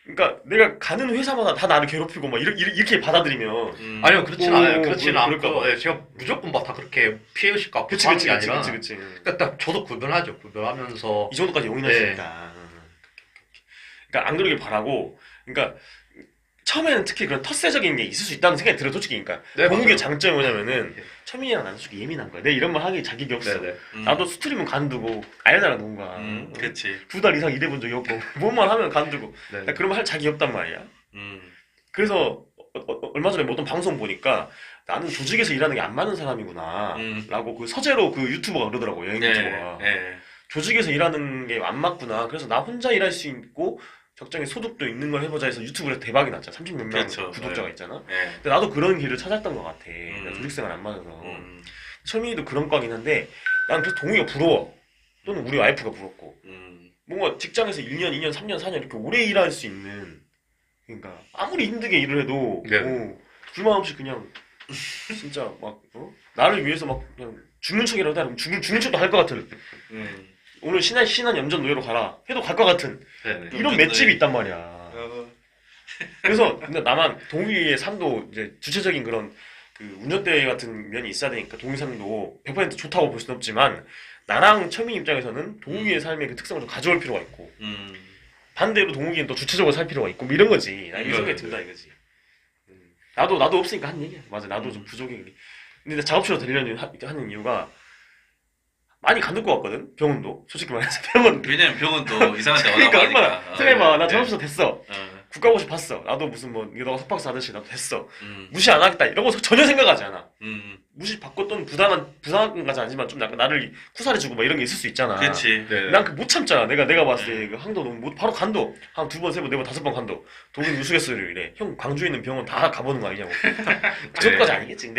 그러니까 내가 가는 회사마다 다 나를 괴롭히고 막 이렇게 받아들이면 아니요 그렇진 않아요. 그렇지는 그럴까 않고 봐. 예, 제가 무조건 막 다 그렇게 피해의식 갖고 그치 사는 그치 게 그치 아니라 그치 그치 그러니까 딱 저도 구별하죠. 구별하면서 이 정도까지 용인할 수 네. 있다. 그러니까 안 그러길 바라고 그러니까 처음에는 특히 그런 텃세적인 게 있을 수 있다는 생각이 들어 솔직히 그러니까 네, 동욱의 맞아요. 장점이 뭐냐면은 네. 천민이랑 나는 솔직히 예민한 거야. 내가 이런 말 하기 자격이 없어. 네네. 나도 스트리밍 간두고 알잖아 누군가. 그렇지. 2달 이상 일해본 적이 없고 뭐만 하면 간두고 네. 나 그런 말 할 자격이 없단 말이야. 그래서 얼마 전에 어떤 방송 보니까 나는 조직에서 일하는 게 안 맞는 사람이구나 라고 그 서재로 그 유튜버가 그러더라고 여행 유튜버가 네. 조직에서 일하는 게 안 맞구나 그래서 나 혼자 일할 수 있고 적정히 소득도 있는 걸 해보자 해서 유튜브에서 대박이 났잖아 30몇 명 그렇죠. 구독자가 네. 있잖아 네. 근데 나도 그런 길을 찾았던 것 같아 나 조직생활 안 맞아서 철민이도 그런 과긴 한데 난 그래서 동욱이가 부러워 또는 우리 와이프가 부럽고 뭔가 직장에서 1년, 2년, 3년, 4년 이렇게 오래 일할 수 있는 그러니까 아무리 힘들게 일을 해도 네. 불만 없이 그냥 진짜 막 나를 위해서 막 그냥 죽는 척이라도 하면 죽는 척도 할 것 같은 오늘 신한 염전 노예로 가라 해도 갈 것 같은 네네. 이런 맷집이 있단 말이야. 그래서 근데 나만 동욱이의 삶도 이제 주체적인 그런 그 운전대 같은 면이 있어야 되니까 동욱이 삶도 100% 좋다고 볼 수는 없지만 나랑 철민 입장에서는 동욱이의 삶의 그 특성을 좀 가져올 필요가 있고 반대로 동욱이는 또 주체적으로 살 필요가 있고 뭐 이런 거지. 나 이 생각이 든다 이거지. 나도 없으니까 하는 얘기야. 맞아. 나도 좀 부족해. 근데 나 작업실로 되려는 하는 이유가 많이 간둘 것 같거든. 병원도 솔직히 말해서 병원. 왜냐면 병은 또 이상한 데 그러니까 워낙 얼마나 많으니까. 생각해봐. 나 네. 작업실로 됐어. 국가고시 봤어. 나도 무슨 뭐 너가 석박사 하듯이 나도 됐어. 음. 무시 안 하겠다. 이런 거 전혀 생각하지 않아. 무시받고 부당한까지 아니지만 좀 약간 나를 쿠사리주고 막 이런 게 있을 수 있잖아. 그렇지. 네. 난 그 못 참잖아. 내가 봤을 때 그 항도 너무 바로 간도 한 2번, 3번, 4번, 5번 간도. 동인 우스갯소리로 이래. 형 광주에 있는 병원 다 가보는 거 아니냐고. 그 정도까지 아니겠지.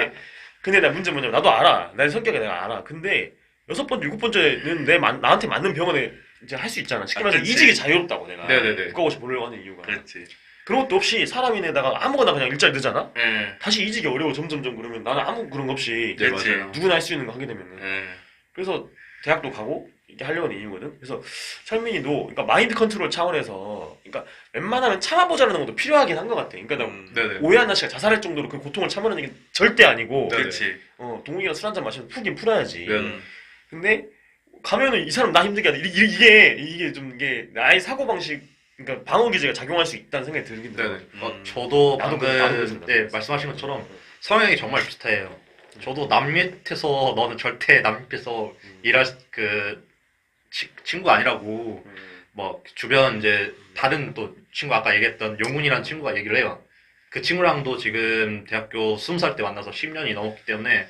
근데 나 문제 뭐냐면 나도 알아. 내 성격에 내가 알아. 근데 6번째, 7번째는 나한테 맞는 병원에 이제 할 수 있잖아. 쉽게 말해서 그치. 이직이 자유롭다고 내가. 네네네. 국가고시 보려고 하는 이유가. 그렇지. 그런 것도 없이 사람인에다가 아무거나 그냥 일자리 넣잖아? 예. 다시 이직이 어려워 점점점 그러면 나는 아무 그런 거 없이 네, 그렇지. 맞아요. 누구나 할 수 있는 거 하게 되면은. 예. 그래서 대학도 가고 이렇게 하려고 하는 이유거든. 그래서 철민이도 그러니까 마인드 컨트롤 차원에서 그러니까 웬만하면 참아보자는 것도 필요하긴 한 것 같아. 그러니까 나 네네. 오해한 씨가 자살할 정도로 그 고통을 참으려는 게 절대 아니고 네. 그렇지. 동욱이가 술 한잔 마시면 푸긴 풀어야지. 네. 근데 가면은 이 사람 나 힘들게 하다. 이게 좀 이게 나의 사고 방식 그러니까 방어 기제가 작용할 수 있다는 생각이 들긴 들어. 네네. 저도 나도 방금 나도 그랬습니다. 네, 말씀하신 것처럼 성향이 정말 비슷해요. 저도 남 밑에서 너는 절대 남 밑에서 일할 그 친구 아니라고 뭐 주변 이제 다른 또 친구 아까 얘기했던 용훈이라는 친구가 얘기를 해요. 그 친구랑도 지금 대학교 20살 때 만나서 10년이 넘었기 때문에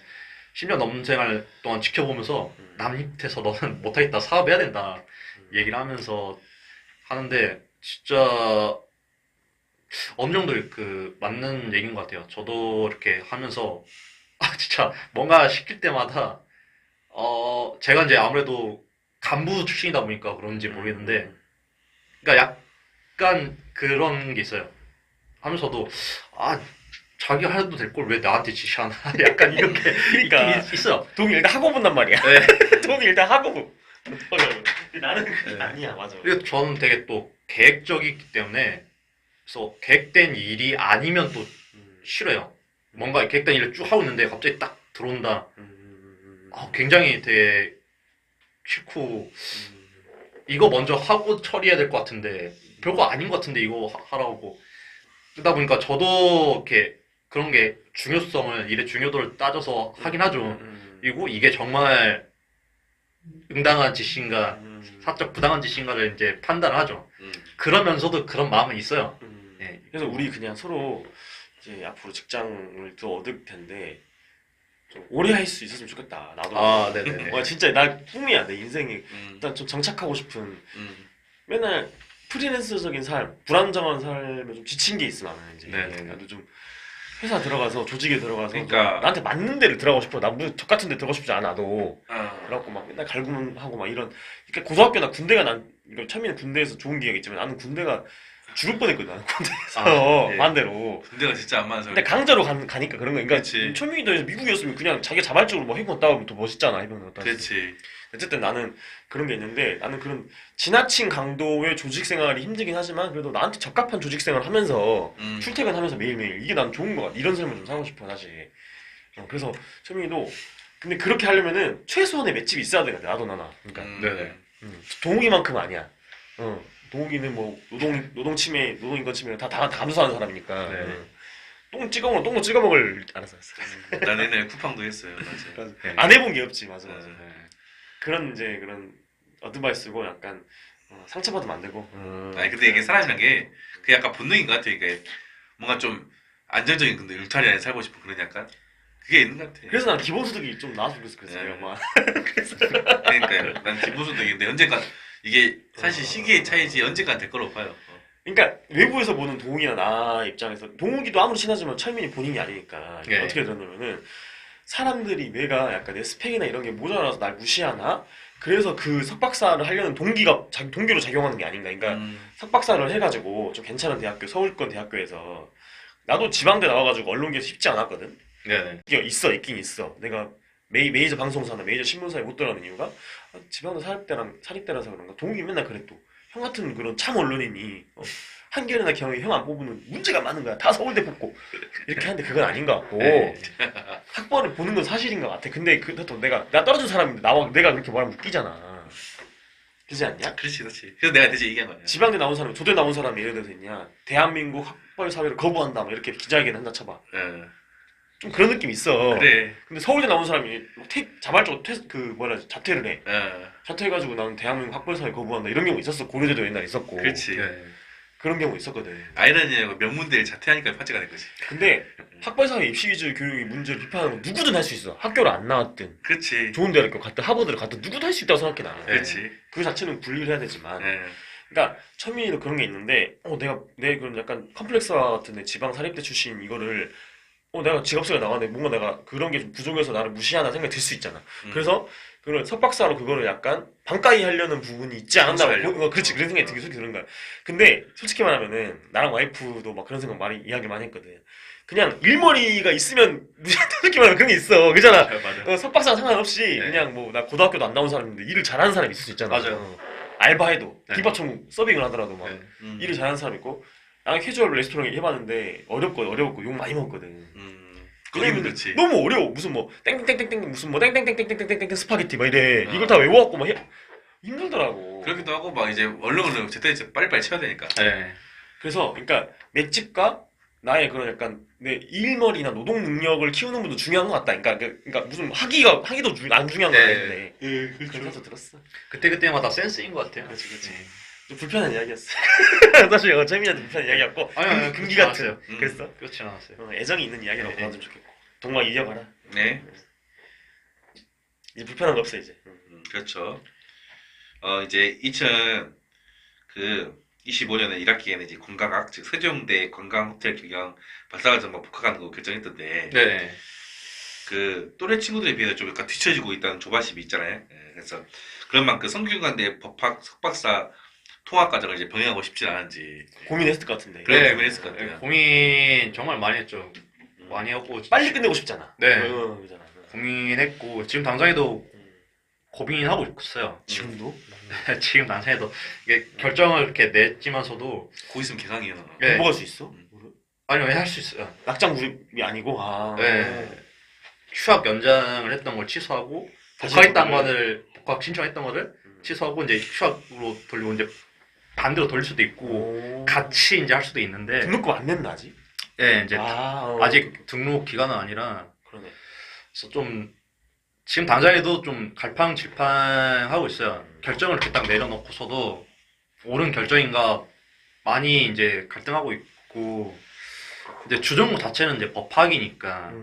10년 넘는 생활 동안 지켜보면서 남 밑에서 너는 못하겠다 사업해야 된다 얘기를 하면서 하는데 진짜 어느 정도 그 맞는 얘기인 것 같아요. 저도 이렇게 하면서 진짜 뭔가 시킬 때마다 제가 이제 아무래도 간부 출신이다 보니까 그런지 모르겠는데 그러니까 약간 그런 게 있어요. 하면서도 자기 해도 될 걸 왜 나한테 지시하나 약간 이런 게 그러니까 있긴 있어요. 동욱이 일단 하고 본단 말이야. 네. 동욱이 일단 하고 보. 나는 그게 네. 아니야. 맞아. 그리고 저는 되게 또 계획적이기 때문에 그래서 계획된 일이 아니면 또 싫어요. 뭔가 계획된 일을 쭉 하고 있는데 갑자기 딱 들어온다. 굉장히 되게 싫고 이거 먼저 하고 처리해야 될 것 같은데 별거 아닌 것 같은데 이거 하라고 그러다 보니까 저도 이렇게 그런 게 일의 중요도를 따져서 하긴 하죠. 그리고 이게 정말 응당한 짓인가 사적 부당한 짓인가를 이제 판단하죠. 그러면서도 그런 마음은 있어요. 네. 그래서 우리 그냥 서로 이제 앞으로 직장을 더 얻을 텐데 좀 오래 할 수 있었으면 좋겠다. 나도. 네네. 진짜 나 꿈이야. 내 인생에 일단 좀 정착하고 싶은. 맨날 프리랜서적인 삶, 불안정한 삶에 좀 지친 게 있어 나는 이제. 네네. 나도 좀 회사 들어가서 조직에 들어가서 그러니까. 좀 나한테 맞는 데를 들어가고 싶어. 나 무슨 적 같은 데 들어가고 싶지 않아. 나도. 아. 그래갖고 막 맨날 갈구문하고 막 이런. 그러니까 고등학교나 군대가 이거 처음에는 군대에서 좋은 기회가 있지만 나는 군대가 죽을 뻔했거든. 나는 군대에서 네. 반대로. 군대가 진짜 안 맞아서. 근데 강제로 가니까 그런 거야. 그러니까 그치. 초민이도 미국이었으면 그냥 자기 자발적으로 뭐 해군 따오면 더 멋있잖아. 해군 갔다. 그렇지. 어쨌든 나는 그런 게 있는데 나는 그런 지나친 강도의 조직 생활이 힘들긴 하지만 그래도 나한테 적합한 조직 생활을 하면서 출퇴근하면서 매일매일 이게 난 좋은 거 같아. 이런 삶을 좀 살고 싶어 사실. 그래서 초민이도 근데 그렇게 하려면은 최소한의 맷집이 있어야 돼. 나도 나나. 그러니까 네네. 동욱이만큼은 아니야. 동욱이는 뭐 노동 침해, 노동인권 침해 다 감수하는 사람이니까. 네. 똥 찍어 먹을 알았어. 난 옛날에 쿠팡도 했어요. 맞아. 네. 안 해본 게 없지, 맞아. 네. 그런 어드바이스고 약간 상처받으면 안 되고. 아니 근데 이게 사람이란 게 그 약간 본능인 것 같아. 이게 뭔가 좀 안정적인 근데 울타리 안에 살고 싶은 그런 약간 그게 있는 것 같아. 그래서 난 기본소득이 좀 나왔으면 그랬어요. 네. 막. 그러니까요. 난 기본소득인데 언젠가 이게 사실 시기의 차이지 언젠간 될 거라고 봐요. 그러니까 외부에서 보는 동욱이나 나 입장에서 동욱이도 아무리 친하지만 철민이 본인이 아니니까 네. 어떻게 들었냐면은 사람들이 내가 약간 내 스펙이나 이런 게 모자라서 날 무시하나? 그래서 그 석박사를 하려는 동기가 동기로 작용하는 게 아닌가. 그러니까 석박사를 해가지고 좀 괜찮은 대학교, 서울권 대학교에서 나도 지방대 나와가지고 언론계에서 쉽지 않았거든. 네네. 있긴 있어. 내가 메이저 방송사나 메이저 신문사에 못 들어가는 이유가 지방대 사립대라서 그런가. 동욱이 맨날 그래 또. 형 같은 그런 참 언론인이 한겨레나 경에 형 안 뽑으면 문제가 많은 거야. 다 서울대 뽑고 이렇게 하는데 그건 아닌 것 같고 네. 학벌을 보는 건 사실인 것 같아. 근데 그것도 내가 떨어진 사람인데 내가 그렇게 말하면 웃기잖아. 그렇지 않냐? 그렇지. 그래서 내가 대신 얘기한 거야. 지방대 나온 사람, 조대 나온 사람이 예를 들어서 있냐? 대한민국 학벌 사회를 거부한다. 막 이렇게 기자회견 한다 쳐봐. 좀 그런 느낌이 있어. 그래. 근데 서울대 나온 사람이 자발적으로 자퇴를 해. 자퇴해가지고 나는 대한민국 학벌 사회 거부한다. 이런 경우 있었어. 고려대도 옛날에 있었고. 그렇지. 네. 그런 경우 있었거든. 아이러니하고 명문대를 자퇴하니까 화제가 된 거지. 근데 학벌사회 입시 위주 교육의 문제를 비판하는 건 누구든 할 수 있어. 학교를 안 나왔든 그렇지. 좋은 대학교 갔든 하버드를 갔든 누구도 할 수 있다고 생각해 나는. 그렇지. 그 자체는 분리를 해야 되지만. 예. 그러니까 천민이도 그런 게 있는데 내 그런 약간 컴플렉스와 같은 내 지방 사립대 출신 이거를 내가 지갑수가 나왔는데 뭔가 내가 그런 게 좀 부족해서 나를 무시하나 생각이 들 수 있잖아. 그래서 그걸 석박사로 그거를 약간 반가이 하려는 부분이 있지 않았나. 그렇지. 그런 생각이 되게 드는 거야. 근데 솔직히 말하면은 나랑 와이프도 막 그런 생각 이야기를 많이 했거든. 그냥 일머리가 있으면 솔직히 말하면 그런 게 있어. 그잖아. 맞아. 석박사랑 상관없이 네. 그냥 뭐 나 고등학교도 안 나온 사람인데 일을 잘하는 사람이 있을 수 있잖아. 맞아요. 알바해도 네. 김밥총 서빙을 하더라도 막 네. 일을 잘하는 사람 있고 나는 캐주얼 레스토랑 해봤는데 어렵고 욕 많이 먹거든. 거기는 왜냐면 그렇지. 너무 어려워. 무슨 뭐 땡땡땡땡땡 무슨 뭐 땡땡땡땡땡땡땡 스파게티 막 이래. 이걸 다 외워갖고 막 힘들더라고. 그렇기도 하고 막 이제 얼른 제때 빨리빨리 쳐야 되니까. 네. 그래서 그러니까 맷집과 나의 그런 약간 내 일머리나 노동 능력을 키우는 분도 중요한 것 같다. 그러니까 무슨 하기도 안 중요한 건 네. 아닌데. 그런 생각도 들었어. 그때마다 센스인 것 같아요. 그렇지. 좀 불편한 이야기였어. 사실 재민이한테 불편한 이야기였고 아니, 금기 그렇진 같은. 않았어요. 그랬어? 그렇진 않았어요. 애정이 있는 이야기라고 네. 봐주면 좋겠고. 동막 이어가라. 네. 이제 불편한 거 없어 이제. 그렇죠. 이제 2025년에 1학기에는 이제 관광학, 즉 세종대 관광호텔 경영 박사과정만 복학하는 거 결정했던데, 네. 그 또래 친구들에 비해서 좀 약간 뒤처지고 있다는 조바심이 있잖아요. 그래서 그런 만큼 성균관대 법학 석박사 통합과정을 이제 병행하고 싶진 않은지 고민했을 것 같은데. 그런 네. 고민했을 것 같아요. 고민 정말 많이 했죠. 많이 하고 빨리 끝내고 싶잖아. 네. 그잖아. 고민했고 지금 당장에도 고민하고 있어요. 지금도? 지금 당장에도 이게 결정을 이렇게 냈지만서도 고 있으면 개강이에요. 네. 공부할 수 있어? 아니요 할 수 있어요. 낙장 구입이 아니고 네. 휴학 연장을 했던 걸 취소하고 다시 복학 신청했던 거를 취소하고 이제 휴학으로 돌리고 이제 반대로 돌릴 수도 있고 같이 이제 할 수도 있는데 등록금 안 냈나 아직? 네, 이제 아직 등록 기간은 아니라 그러네. 그래서 좀 지금 당장에도 좀 갈팡질팡하고 있어요. 결정을 이렇게 딱 내려놓고서도 옳은 결정인가 많이 이제 갈등하고 있고 이제 주전공 자체는 이제 법학이니까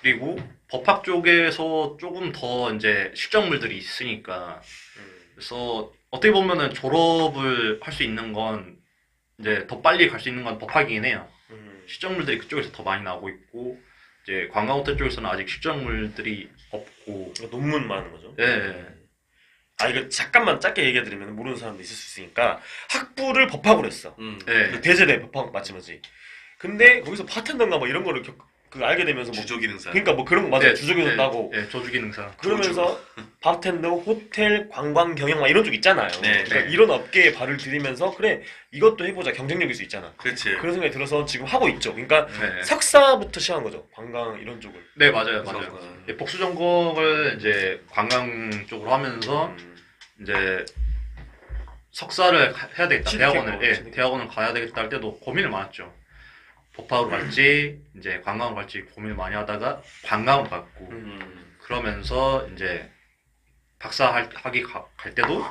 그리고 법학 쪽에서 조금 더 이제 실전물들이 있으니까 그래서 어떻게 보면은 졸업을 할 수 있는 건 이제 더 빨리 갈 수 있는 건 법학이긴 해요. 실전물들이 그쪽에서 더 많이 나오고 있고 이제 관광호텔 쪽에서는 아직 실전물들이 없고 논문만 하는 거죠? 예. 이거 잠깐만 짧게 얘기해드리면 모르는 사람도 있을 수 있으니까 학부를 법학으로 했어. 예. 그 대제대 법학 맞지? 근데 거기서 파텐더인가 뭐 이런 거를 알게 되면서 뭐 주조기능사. 그러니까 뭐 그런 거 맞아요. 네, 주조기능 따고 예, 조주기능사. 그러면서 바텐더, 호텔, 관광, 경영 막 이런 쪽 있잖아요. 네, 그러니까 네. 이런 업계에 발을 들이면서 그래 이것도 해보자 경쟁력일 수 있잖아. 그렇지. 그런 생각이 들어서 지금 하고 있죠. 그러니까 네. 석사부터 시작한 거죠. 관광 이런 쪽을. 네, 맞아요. 그래서, 맞아요. 예, 복수 전공을 이제 관광 쪽으로 하면서 이제 석사를 해야 되겠다. 취득했고. 대학원을 가야 되겠다 할 때도 고민을 많았죠. 법학으로 갈지 이제 관광으로 갈지 고민을 많이 하다가 관광으로 갔고 그러면서 이제 박사 하기 갈 때도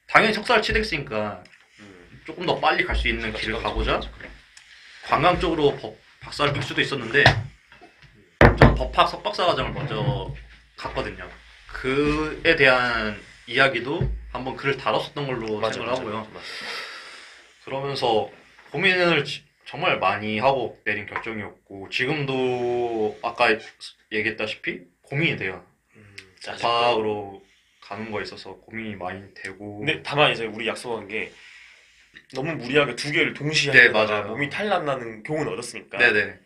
당연히 석사를 취득했으니까 조금 더 빨리 갈 수 있는 길을 가보자 관광 쪽으로 박사를 갈 수도 있었는데 저는 법학 석박사 과정을 먼저 갔거든요. 그에 대한 이야기도 한번 글을 다뤘었던 걸로 생각을 하고요. 그러면서 고민을 정말 많이 하고 내린 결정이었고 지금도 아까 얘기했다시피 고민이 돼요. 법학으로 가는 거에 있어서 고민이 많이 되고. 근데 다만 이제 우리 약속한 게 너무 무리하게 두 개를 동시에 네, 하다가 맞아요. 몸이 탈락나는 경우는 어렵으니까 네네.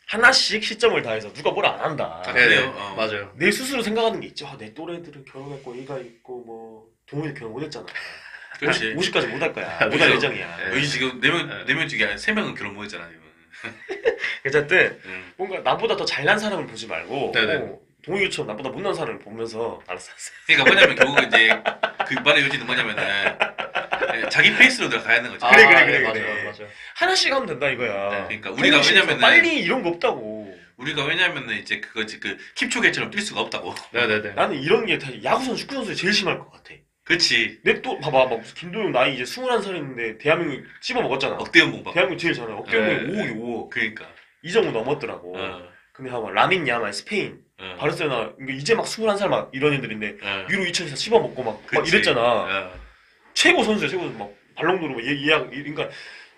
하나씩 시점을 다해서 누가 뭘 안 한다. 그래요? 네네. 맞아요. 내 스스로 생각하는 게 있죠. 내 또래들은 결혼했고 애가 있고 뭐 동훈이 결혼 못했잖아. 그렇지. 50까지 못 할 거야. 못 할 예정이야. 네. 여기 지금 4명 중에 3명은 결혼 못 했잖아, 지금. 어쨌든 응. 뭔가 나보다 더 잘난 사람을 보지 말고 네네. 동훈이처럼 나보다 못난 사람을 보면서 알았어. 그러니까 뭐냐면 결국 이제 그 말의 요지는 뭐냐면은 자기 페이스로 들어가야 하는 거지. 그래, 네, 그래. 맞아요. 하나씩 하면 된다 이거야. 네. 그러니까 우리가 왜냐면은 빨리 이런 거 없다고. 우리가 왜냐면은 이제 그거지 그 킵초게처럼 뛸 수가 없다고. 네네네. 나는 이런 게 다 야구 선수, 축구 선수에 제일 심할 것 같아. 그렇지. 내 또 봐봐 막 무슨 김도영 나이 이제 21살인데 대한민국 씹어 먹었잖아. 억대 연봉 받고. 대한민국 제일 잘해. 억대연봉이 네. 5억이 5억. 그러니까. 이 정도 넘었더라고. 근데 봐봐 라민 야말 스페인, 바르셀로나 그러니까 이제 막 21살 막 이런 애들인데 유로 2000에서 씹어 먹고 막 그치. 이랬잖아. 최고 선수야 최고 선수. 막 발롱도르 막 예약 그러니까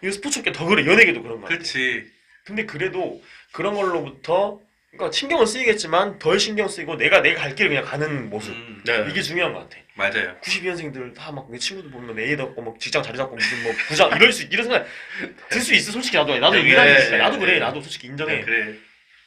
이 스포츠계 더 그래 연예계도 그런 거야. 그렇지. 근데 그래도 그런 걸로부터 그러니까 신경은 쓰이겠지만 덜 신경 쓰이고 내가 갈 길을 그냥 가는 모습 네. 이게 중요한 것 같아. 맞아요. 92년생들 다 막 내 친구들 보면 애 낳고 막 직장 자리 잡고 무슨 뭐 부장 이런 생각 들 수 있어 솔직히 나도 네, 일하는 네, 있어 나도 그래 네. 나도 솔직히 인정해. 네, 그래.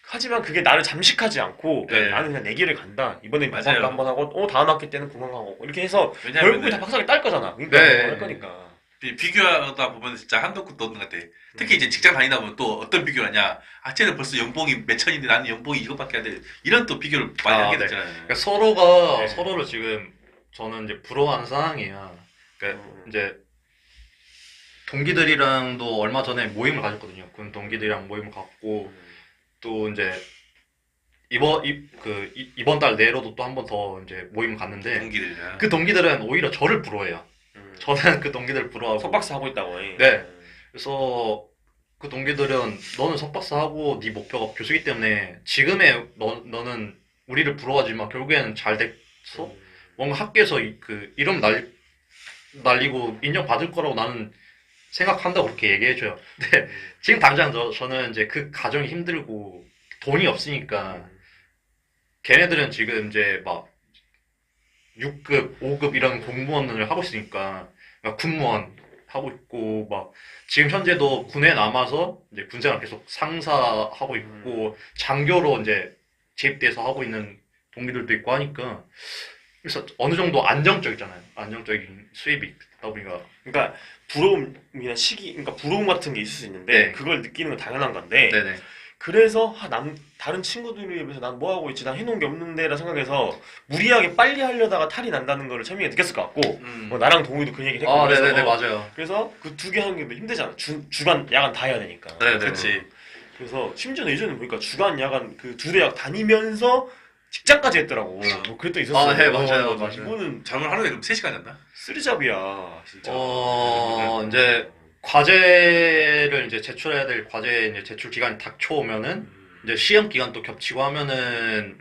하지만 그게 나를 잠식하지 않고 네. 나는 그냥 내 길을 간다. 이번엔 맞아요. 방학도 한번 하고 다음 학기 때는 공강하고 이렇게 해서 왜냐면 결국에 다 박사를 딸 거잖아. 그러니까 네. 할 거니까. 비교하다 보면 진짜 한도 끝도 없는 것 같아. 특히 이제 직장 다니다 보면 또 어떤 비교를 하냐. 아, 쟤는 벌써 연봉이 몇 천인데 나는 연봉이 이것밖에 안 돼. 이런 또 비교를 많이 아, 하게 네. 되잖아요. 그러니까 서로가 네. 서로를 지금 저는 이제 부러워하는 상황이야. 그러니까 이제 동기들이랑도 얼마 전에 모임을 가졌거든요. 군 동기들이랑 모임을 갖고 또 이제 이번 달 내로도 또 한 번 더 이제 모임을 갔는데 동기들이랑. 그 동기들은 오히려 저를 부러워해요. 저는 그 동기들을 부러워하고 석박사 하고 있다고 해. 네. 그래서 그 동기들은 너는 석박사 하고 네 목표가 교수기 때문에 지금의 너는 우리를 부러워하지만 결국에는 잘 돼서 뭔가 학교에서 그 이름 날리고 인정받을 거라고 나는 생각한다고 그렇게 얘기해줘요. 근데 지금 당장 저는 이제 그 가정이 힘들고 돈이 없으니까 걔네들은 지금 이제 막 6급, 5급 이런 공무원을 하고 있으니까 막 군무원 하고 있고 막 지금 현재도 군에 남아서 이제 군생활 계속 상사하고 있고 장교로 이제 재입돼서 하고 있는 동기들도 있고 하니까 그래서 어느 정도 안정적이잖아요. 안정적인 수입이 있다 보니까 그러니까 부러움이나 그러니까 부러움 같은 게 있을 수 있는데 네. 그걸 느끼는 건 당연한 건데 네네. 그래서 다른 친구들에 비해서 난 뭐 하고 있지 난 해놓은 게 없는데라 생각해서 무리하게 빨리 하려다가 탈이 난다는 걸 철민이가 느꼈을 것 같고 나랑 동우이도 그 얘기를 했고 아 그래서 네네네 맞아요. 그래서 그 두 개 하는 게 힘들잖아. 주간 야간 다 해야 되니까. 네네. 그렇지. 그래서 심지어 예전에 보니까 주간 야간 그 두 대학 다니면서 직장까지 했더라고. 뭐 그랬던 있었어. 아, 네, 맞아요, 맞아요. 이거는 잠을 하루에 그럼 3시간 잔다? 쓰리잡이야 진짜. 이제 과제를 이제 제출해야 될 과제 이제 제출 기간이 닥쳐오면은 이제 시험 기간도 겹치고 하면은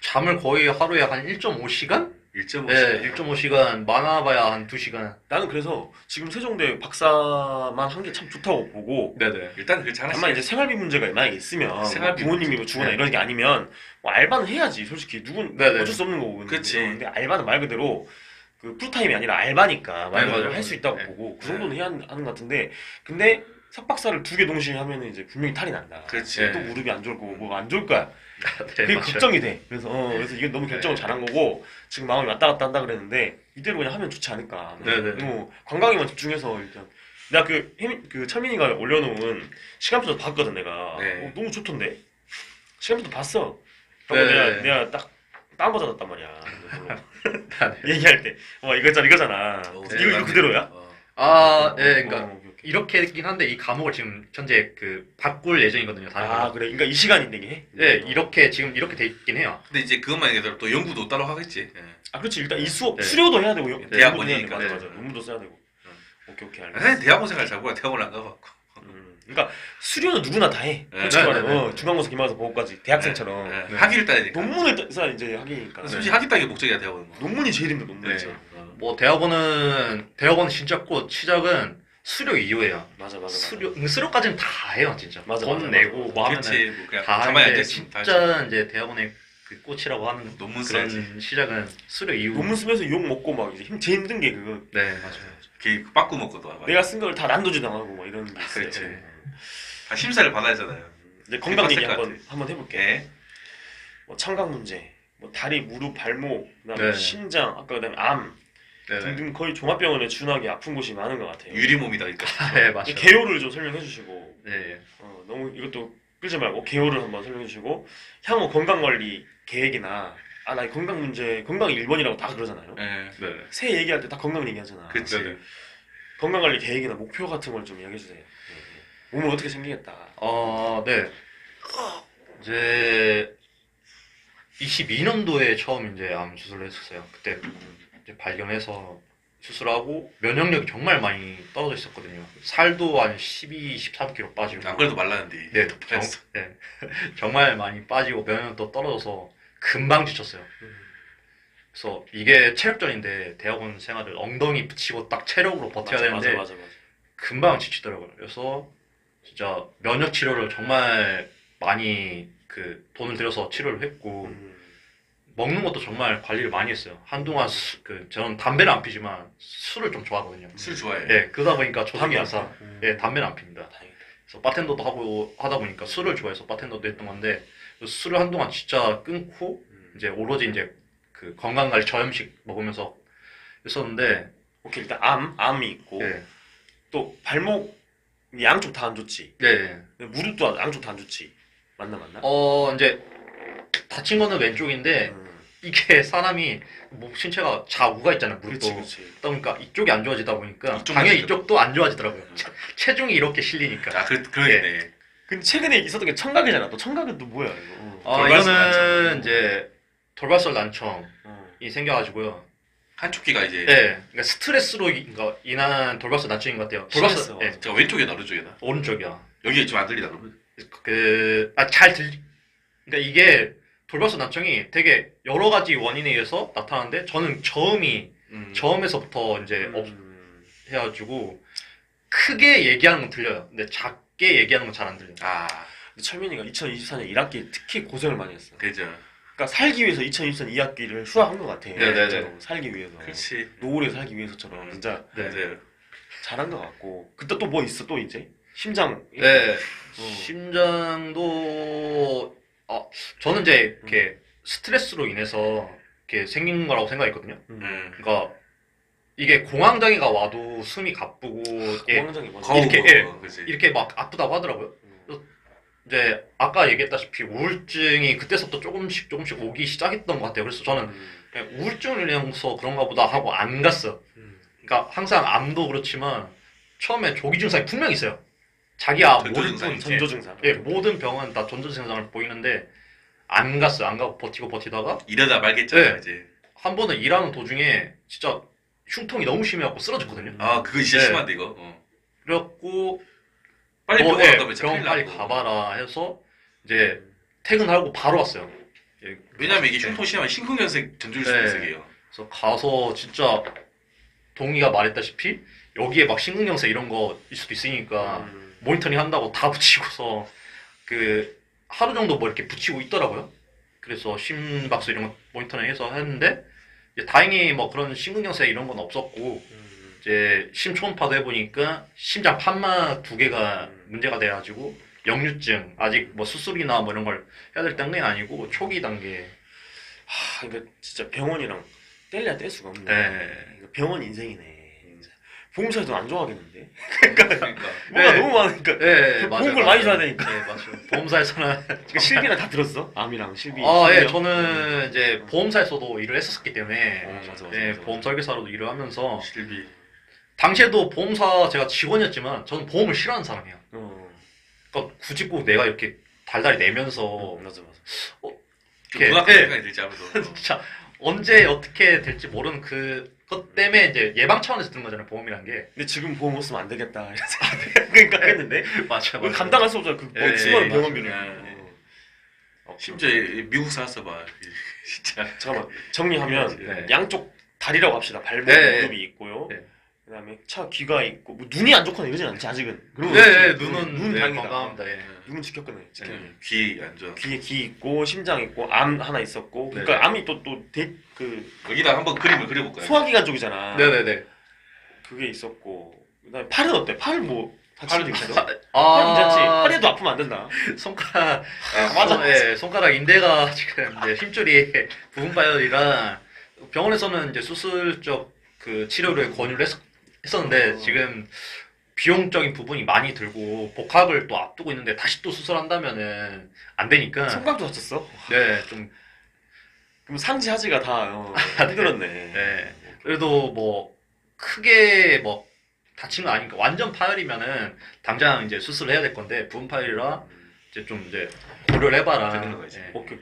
잠을 거의 하루에 한 1.5시간? 1.5시간. 네, 1.5시간 많아봐야 한 2시간. 나는 그래서 지금 세종대 박사만 한 게 참 좋다고 보고 네네. 일단 그 잘하시. 다만 이제 생활비 문제가 만약에 있으면 생활비 부모님이 뭐 문제. 주거나 네. 이런 게 아니면 뭐 알바는 해야지 솔직히 누군 네네. 어쩔 수 없는 거고 그치. 근데 알바는 말 그대로 그 풀타임이 아니라 알바니까 말 네, 그대로 맞아요. 할 수 있다고 네. 보고 그 정도는 해야 하는 것 같은데 근데 석박사를 두 개 동시에 하면은 이제 분명히 탈이 난다. 그렇지. 또 무릎이 안 좋을 거고 뭐가 안 좋을 거야. 네, 그게 맞아요. 걱정이 돼. 그래서 이건 너무 결정을 잘한 거고 지금 마음이 왔다 갔다 한다 그랬는데 이대로 그냥 하면 좋지 않을까. 네네. 관광에만 집중해서 일단 내가 그 철민이가 올려놓은 시간표도 봤거든 내가. 네. 너무 좋던데. 시간표도 봤어. 네. 그래서 내가 딱 다운받았단 말이야. 얘기할 때 이거잖아. 이거 그대로야? 네, 그러니까 오케이, 오케이. 이렇게 했긴 한데 이 과목을 지금 현재 그 바꿀 예정이거든요. 다른 아 걸로. 그래. 그러니까 이 시간인데 이게. 네, 이렇게 지금 이렇게 돼 있긴 해요. 근데 이제 그것만 얘기해도 또 연구도 따로 하겠지. 예. 아 그렇지. 일단 이 수업 네. 수료도 해야 되고 대학원이니까. 연구도 해야 되고. 맞아 네. 맞아. 논문도 써야 되고. 오케이 알겠어. 사실 대학원 생활 잘 보고 대학원 안 가봤고. 그러니까 수료는 누구나 다 해. 네, 솔직히 네, 말해. 네, 네. 중간고사, 기말고사, 보고까지 대학생처럼 예, 네. 학위를 따야 되니까. 논문을 써야 이제 학위니까. 솔직히 학위 따기 목적이야 대학원은. 논문이 제일 힘들어. 논문이 네. 제일. 뭐 대학원은 진짜 꼭 시작은 수료 이후에야. 맞아 맞아. 수료까지는 다 해요 진짜. 맞아, 돈 맞아, 내고 맞아. 뭐 하면은 그렇지. 뭐 그냥 다 가만히 하는데 앉아있으면 다 진짜 이제 대학원의 그 꽃이라고 하는 논문 그런 써야지. 시작은 수료 이후. 논문 쓰면서 욕 먹고 막 이제 제일 힘든 게 그거. 네 맞아요. 이렇게 빠꾸 먹고도 아마. 내가 쓴 걸 다 난도질 당하고 막 이런 게 있어요. 그렇지. 네. 다 심사를 받아야 하잖아요. 이제 건강 얘기 빡셀 것 한번 해볼게. 예. 뭐 청각 문제, 뭐 다리, 무릎, 발목, 그다음에 네. 심장, 아까 그다음에 암 네네. 등등 거의 종합병원에 준하게 아픈 곳이 많은 것 같아요. 유리몸이다 그러니까. 네 맞아요. 개요를 좀 설명해 주시고. 네. 너무 이것도 끌지 말고 개요를 한번 설명해 주시고 향후 건강관리 계획이나 나 건강 문제 건강이 1번이라고 다 그러잖아요. 예. 네. 새해 얘기할 때 다 건강 얘기하잖아. 그치. 네네. 건강관리 계획이나 목표 같은 걸 좀 이야기해 주세요. 몸을 어떻게 챙기겠다. 네. 이제 22년도에 처음 이제 암 수술을 했었어요. 그때 이제 발견해서 수술하고 면역력이 정말 많이 떨어져 있었거든요. 살도 한 12, 13kg 빠지고. 안 그래도 말랐는데. 네, 뺐어. 네. 정말 많이 빠지고 면역력도 떨어져서 금방 지쳤어요. 그래서 이게 체력전인데 대학원 생활을 엉덩이 붙이고 딱 체력으로 버텨야 되는데 맞아. 금방 지치더라고요. 그래서 진짜 면역 치료를 정말 많이 그 돈을 들여서 치료를 했고 먹는 것도 정말 관리를 많이 했어요. 한동안 저는 담배는 안 피지만 술을 좀 좋아하거든요. 술 좋아해. 예, 그러다 보니까 조직이 안 사. 음. 예, 담배는 안 핍니다. 다행이다. 그래서 바텐더도 하고 하다 보니까 술을 좋아해서 바텐더도 했던 건데 술을 한동안 진짜 끊고 이제 오로지 이제 그 건강관리 저염식 먹으면서 했었는데 오케이, 일단 암이 있고 예, 또 발목 양쪽 다 안 좋지. 네, 무릎도 양쪽 다 안 좋지. 맞나? 이제 다친 거는 왼쪽인데 이게 사람이 뭐 신체가 좌우가 있잖아요. 무릎도. 그렇지. 그러다 보니까 이쪽이 안 좋아지다 보니까 이쪽만 당연히 좋아져. 이쪽도 안 좋아지더라고요. 체중이 이렇게 실리니까. 아, 그러네. 근데 최근에 있었던 게 청각이잖아. 또 청각은 또 뭐야 이거? 돌발성 이거는 난청. 이제 돌발성 난청이 어. 생겨가지고요. 한쪽 귀가 이제. 네, 그러니까 스트레스로 인한 돌발성 난청인 것 같아요. 스트레스, 돌발성, 예, 맞아. 제가 왼쪽이나 오른쪽이나. 오른쪽이야. 여기 좀 안 들리다 그러면. 그러니까 이게 돌발성 난청이 되게 여러 가지 원인에 의해서 나타나는데 저는 저음에서부터 이제 해가지고 크게 얘기하는 건 들려요. 근데 작게 얘기하는 건 잘 안 들려요. 아, 근데 철민이가 2024년 1학기에 특히 고생을 많이 했어. 그죠. 그러니까 살기 위해서 2024년 2학기를 휴학한 것 같아. 네네네. 진짜로. 살기 위해서. 그렇지. 노후에 살기 위해서처럼 진짜 네. 맞아요. 잘한 것 같고. 그때 또 뭐 있어? 또 이제 심장. 네, 심장도 저는 이제 이렇게 스트레스로 인해서 이렇게 생긴 거라고 생각했거든요. 그러니까 이게 공황장애가 와도 숨이 가쁘고 공황장애 맞아. 거울 이렇게, 보고, 그치. 이렇게 막 아프다고 하더라고요. 이제 아까 얘기했다시피 우울증이 그때서부터 조금씩 오기 시작했던 것 같아요. 그래서 저는 그냥 우울증을 인해서 그런가 보다 하고 안 갔어요. 그러니까 항상 암도 그렇지만 처음에 조기 증상이 분명히 있어요. 자기야 전조 모든 증상이 전조 증상. 예, 모든 병은 다 전조 증상을 보이는데 안 갔어요. 안 가고 버티다가 이러다 말겠잖아, 네. 이제. 한 번은 일하는 도중에 진짜 흉통이 너무 심해갖고 쓰러졌거든요. 아, 그거 진짜 네. 심한데, 이거. 그래갖고 빨리 병원 예, 가면 진짜 병원 큰일 빨리 나고. 가봐라 해서 이제 퇴근하고 바로 왔어요. 예, 왜냐면 이게 네. 흉통 심하면 심근경색, 전조일 네. 수색이에요. 그래서 가서 진짜 동의가 말했다시피 여기에 막 심근경색 이런 거 일 수도 있으니까 모니터링 한다고 다 붙이고서 그 하루 정도 뭐 이렇게 붙이고 있더라고요. 그래서 심박수 이런 거 모니터링 해서 했는데 이제 다행히 뭐 그런 심근경색 이런 건 없었고 이제 심초음파도 해보니까 심장 판마 2개가 문제가 돼가지고 역류증 아직 뭐 수술이나 뭐 이런 걸 해야 될 단계는 아니고 초기 단계. 하, 그러니까 진짜 병원이랑 뗄래야 뗄 수가 없네. 네. 이거 병원 인생이네. 진짜. 보험사에도 안 좋아하겠는데? 그러니까. 뭐가 네. 너무 많으니까. 네, 보험을 많이 줘야 되니까. 네, 맞아요. 보험사에서는 그 실비는 다 들었어? 암이랑 실비. 예, 실비요? 저는 이제 보험사에서도 일을 했었기 때문에 맞아. 예, 보험 설계사로도 일을 하면서 실비. 당시에도 보험사 제가 직원이었지만 저는 보험을 싫어하는 사람이에요. 그러니까 굳이 꼭 내가 이렇게 달달이 내면서 맞아. 좀 이렇게, 문학적인 네. 생각이 들지, 아무래도. 진짜 언제 어떻게 될지 모르는 그것 때문에 이제 예방 차원에서 드는 거잖아요. 보험이란 게. 근데 지금 보험 못 쓰면 안 되겠다. 이래서 그러니까 했는데 맞아요. 감당할 수 없잖아. 그 예, 수많은 예, 병원비를. 맞아요. 심지어 미국 살았어 봐. 진짜. 잠깐만 정리하면 네. 양쪽 다리라고 합시다. 발목, 네. 무릎이 있고요. 네. 그다음에 귀가 있고 뭐 눈이 안 좋거나 이러진 않지 아직은. 그런 거 네, 없지. 눈은 눈 네, 다행이다. 건강합니다. 예. 눈은 지켰거든. 지켰네. 귀 안 좋아. 귀에 귀 있고 심장 있고 암 하나 있었고. 그러니까 네. 암이 또그 여기다 한번 그림을 그려볼까요? 소화기관 쪽이잖아. 네네네. 그게 있었고. 그다음에 팔은 어때? 팔 뭐 다친 적 있어? 팔 아, 괜찮지? 팔에도 아프면 안 된다. 손가락 맞아. 예, 손가락 인대가 지금 이제 힘줄이 부분 파열이라 병원에서는 이제 수술적 그 치료를 권유를 했었는데 지금 비용적인 부분이 많이 들고 복학을 또 앞두고 있는데 다시 또 수술한다면은 안 되니까 손가락도 다쳤어? 네, 좀 그럼 상지하지가 다 힘들었네. 네. 그래도 뭐 크게 뭐 다친 건 아니니까 완전 파열이면은 당장 이제 수술을 해야 될 건데 부분 파열이라 이제 좀 이제 고려를 해봐라. 되는 거지. 예. 오케이.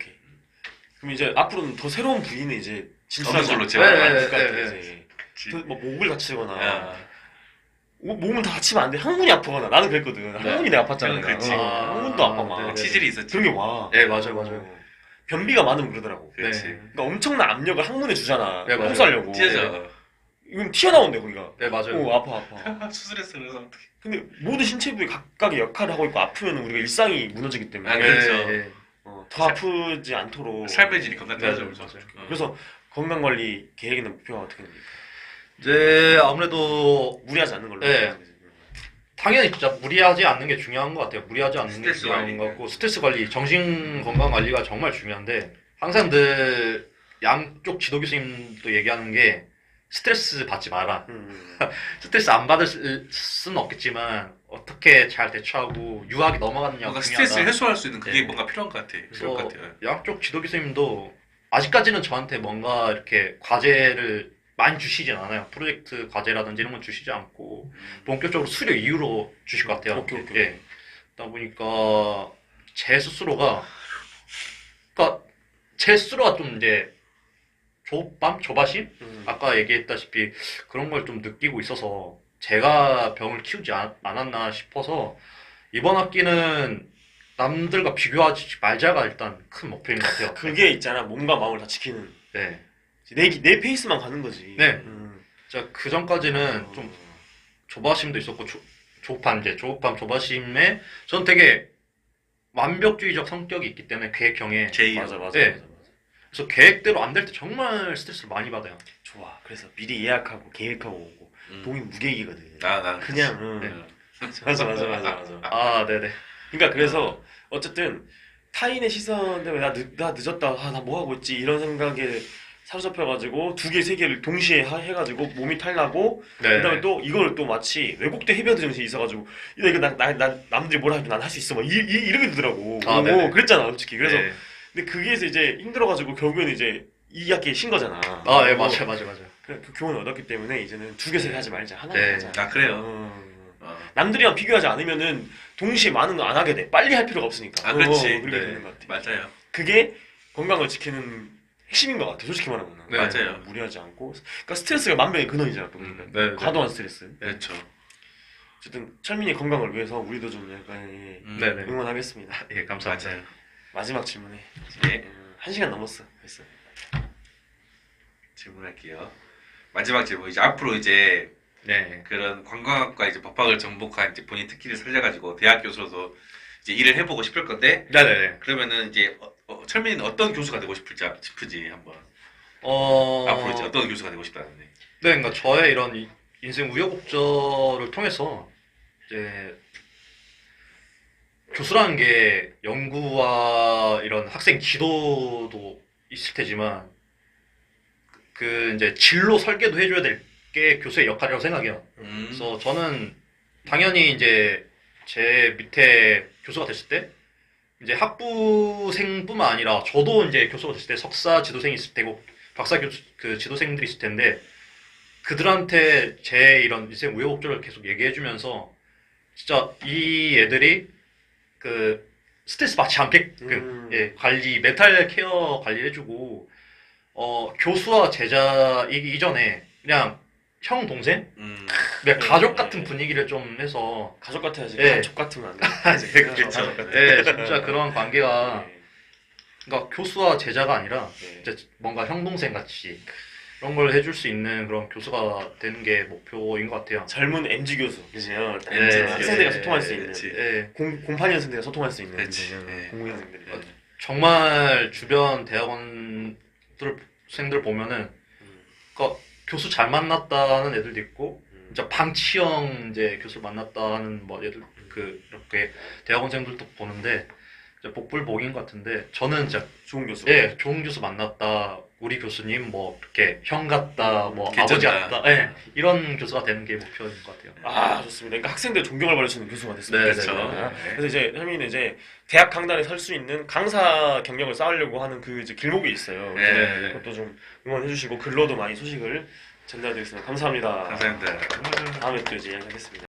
그럼 이제 앞으로는 더 새로운 부위는 이제 진출하지 걸로 않- 제발. 네, 네, 그러니까 네, 이제 뭐 목을 다치거나 야, 몸은 다 다치면 안 돼. 항문이 아프거나 나는 그랬거든. 항문이 내가 아팠잖아. 형은 그렇지. 항문도 아파 막. 네, 치질이 있었지. 그런 게 와. 네, 맞아요, 맞아요. 변비가 많으면 그러더라고. 그렇지. 네. 그러니까 엄청난 압력을 항문에 주잖아. 네, 맞아요. 똥 싸려고. 찢어져. 이건 튀어나온대 거기가. 네, 맞아요. 아파. 수술했어 그래서 어떻게? 근데 모든 신체 부위 각각의 역할을 하고 있고 아프면 우리가 일상이 무너지기 때문에 아, 그렇죠. 네. 더 아프지 않도록 삶의 질이 겁나 맞아요, 떨어져. 맞아요. 그래서 건강관리 계획이나 목표가 어떻게 됩니까? 이제 아무래도 무리하지 않는 걸로. 네. 당연히 진짜 무리하지 않는 게 중요한 것 같아요. 무리하지 않는 게 스트레스 중요한 관리. 것 같고 스트레스 관리, 정신 건강 관리가 정말 중요한데 항상 늘 양쪽 지도 교수님도 얘기하는 게 스트레스 받지 마라. 스트레스 안 받을 수는 없겠지만 어떻게 잘 대처하고 유하게 넘어가느냐가 뭔가 중요하다. 스트레스를 해소할 수 있는 그게 네. 뭔가 필요한 것 같아. 필요할 것 같아요. 양쪽 지도 교수님도 아직까지는 저한테 뭔가 이렇게 과제를 많이 주시진 않아요. 프로젝트 과제라든지 이런 건 주시지 않고 본격적으로 수료 이후로 주실 것 같아요. 오케이. 예. 그러다 보니까 제 스스로가 그러니까 제 스스로가 좀 이제 조바심? 아까 얘기했다시피 그런 걸 좀 느끼고 있어서 제가 병을 키우지 않았나 싶어서 이번 학기는 남들과 비교하지 말자가 일단 큰 목표인 것 같아요. 그게 있잖아. 몸과 마음을 다 지키는. 네. 내 페이스만 가는 거지. 네. 진짜 그 전까지는 좀 조바심도 있었고 조바심에 전 되게 완벽주의적 성격이 있기 때문에 계획형에 제이요. 맞아. 네. 그래서 계획대로 안 될 때 정말 스트레스를 많이 받아요. 좋아. 그래서 미리 예약하고 계획하고 오고 돈이 무계획이거든. 난 그냥 네. 맞아. 아, 네네. 그러니까 그래서 어쨌든 타인의 시선 때문에 나 늦었다. 나 뭐 하고 있지? 이런 생각에 사로잡혀가지고 두 개, 세 개를 동시에 해가지고 몸이 탈나고 네. 그다음에 또 이걸 또 마치 외국대 해병대 정신이 있어가지고 이거 남들이 뭐라 해도 난 할 수 있어 막 이렇게 되더라고. 아, 네네. 그랬잖아 솔직히. 그래서 네. 근데 거기에서 이제 힘들어가지고 결국에는 이제 이 학기에 신 거잖아. 아, 네, 맞아요. 그 교훈을 얻었기 때문에 이제는 두 개, 세 개 하지 말자. 하나만 네. 하자. 아, 그래요? 남들이랑 비교하지 않으면은 동시에 많은 거 안 하게 돼. 빨리 할 필요가 없으니까. 아, 그렇지. 그렇게 네. 되는 것 같아. 맞아요. 그게 건강을 지키는 핵심인 것 같아. 솔직히 말하면. 네. 맞아요. 무리하지 않고. 그러니까 스트레스가 만병의 근원이잖아. 또 그러니까. 네. 과도한 스트레스. 그렇죠. 어쨌든 철민이 건강을 위해서 우리도 좀 약간 네네. 응원하겠습니다. 예, 감사합니다. 맞아요. 마지막 질문에. 예. 1시간 넘었어. 됐어. 질문할게요. 마지막 질문. 이제 앞으로 이제 네. 그런 관광학과 이제 법학을 정복한 이제 본인 특기를 살려가지고 대학 교수로서 이제 일을 해보고 싶을 건데 네네네. 그러면은 이제 철민이는 어떤 교수가 되고 싶은지 한번 어. 앞으로 이제 어떤 교수가 되고 싶다는데. 네, 그러니까 저의 이런 인생 우여곡절을 통해서 이제 교수라는 게 연구와 이런 학생 지도도 있을 테지만 그 이제 진로 설계도 해줘야 될 게 교수의 역할이라고 생각해요. 그래서 저는 당연히 이제 제 밑에 교수가 됐을 때 이제 학부생뿐만 아니라 저도 이제 교수가 됐을 때 석사 지도생이 있을 테고 박사 교수 그 지도생들이 있을 텐데 그들한테 제 이런 인생 우여곡절을 계속 얘기해주면서 진짜 이 애들이 그 스트레스 받지 않게끔 예, 관리 멘탈 케어 관리해주고 교수와 제자이기 이전에 그냥 형 동생 그냥 가족 같은 분위기를 좀 해서 가족 같아야지. 네. 가족 같으면 안 돼. 그렇죠. 가족 같아. 예, 진짜 그런 관계가 네. 그러니까 교수와 제자가 아니라 네. 진짜 뭔가 형 동생 같이 그런 걸 해줄 수 있는 그런 교수가 되는 게 목표인 것 같아요. 젊은 MG 교수. 그죠? 네, 학생들과 네, 소통할 수 있는. 그렇지. 예, 08년생들과 소통할 수 있는. 그렇지. 네. 00년생들이. 정말 주변 대학원생들 보면은 그러니까 교수 잘 만났다는 애들도 있고 진짜 방치형 이제 교수 만났다는 뭐 애들 그 이렇게 대학원생들도 보는데 이제 복불복인 것 같은데 저는 진짜 좋은 교수. 예 좋은 교수 만났다 우리 교수님 뭐 이렇게 형 같다 뭐 괜찮다. 아버지 같다 예 이런 교수가 되는 게 목표인 것 같아요. 아 좋습니다. 그러니까 학생들 존경을 받을 수 있는 교수가 됐으면 네, 좋겠어요. 네, 네. 그래서 이제 혜민이는 이제 대학 강단에 설 수 있는 강사 경력을 쌓으려고 하는 그 이제 길목이 있어요. 네. 그래서 그것도 좀 응원해주시고 글로도 많이 소식을 전달드리겠습니다. 감사합니다. 감사합니다. 다음에 또 이제 이야기하겠습니다.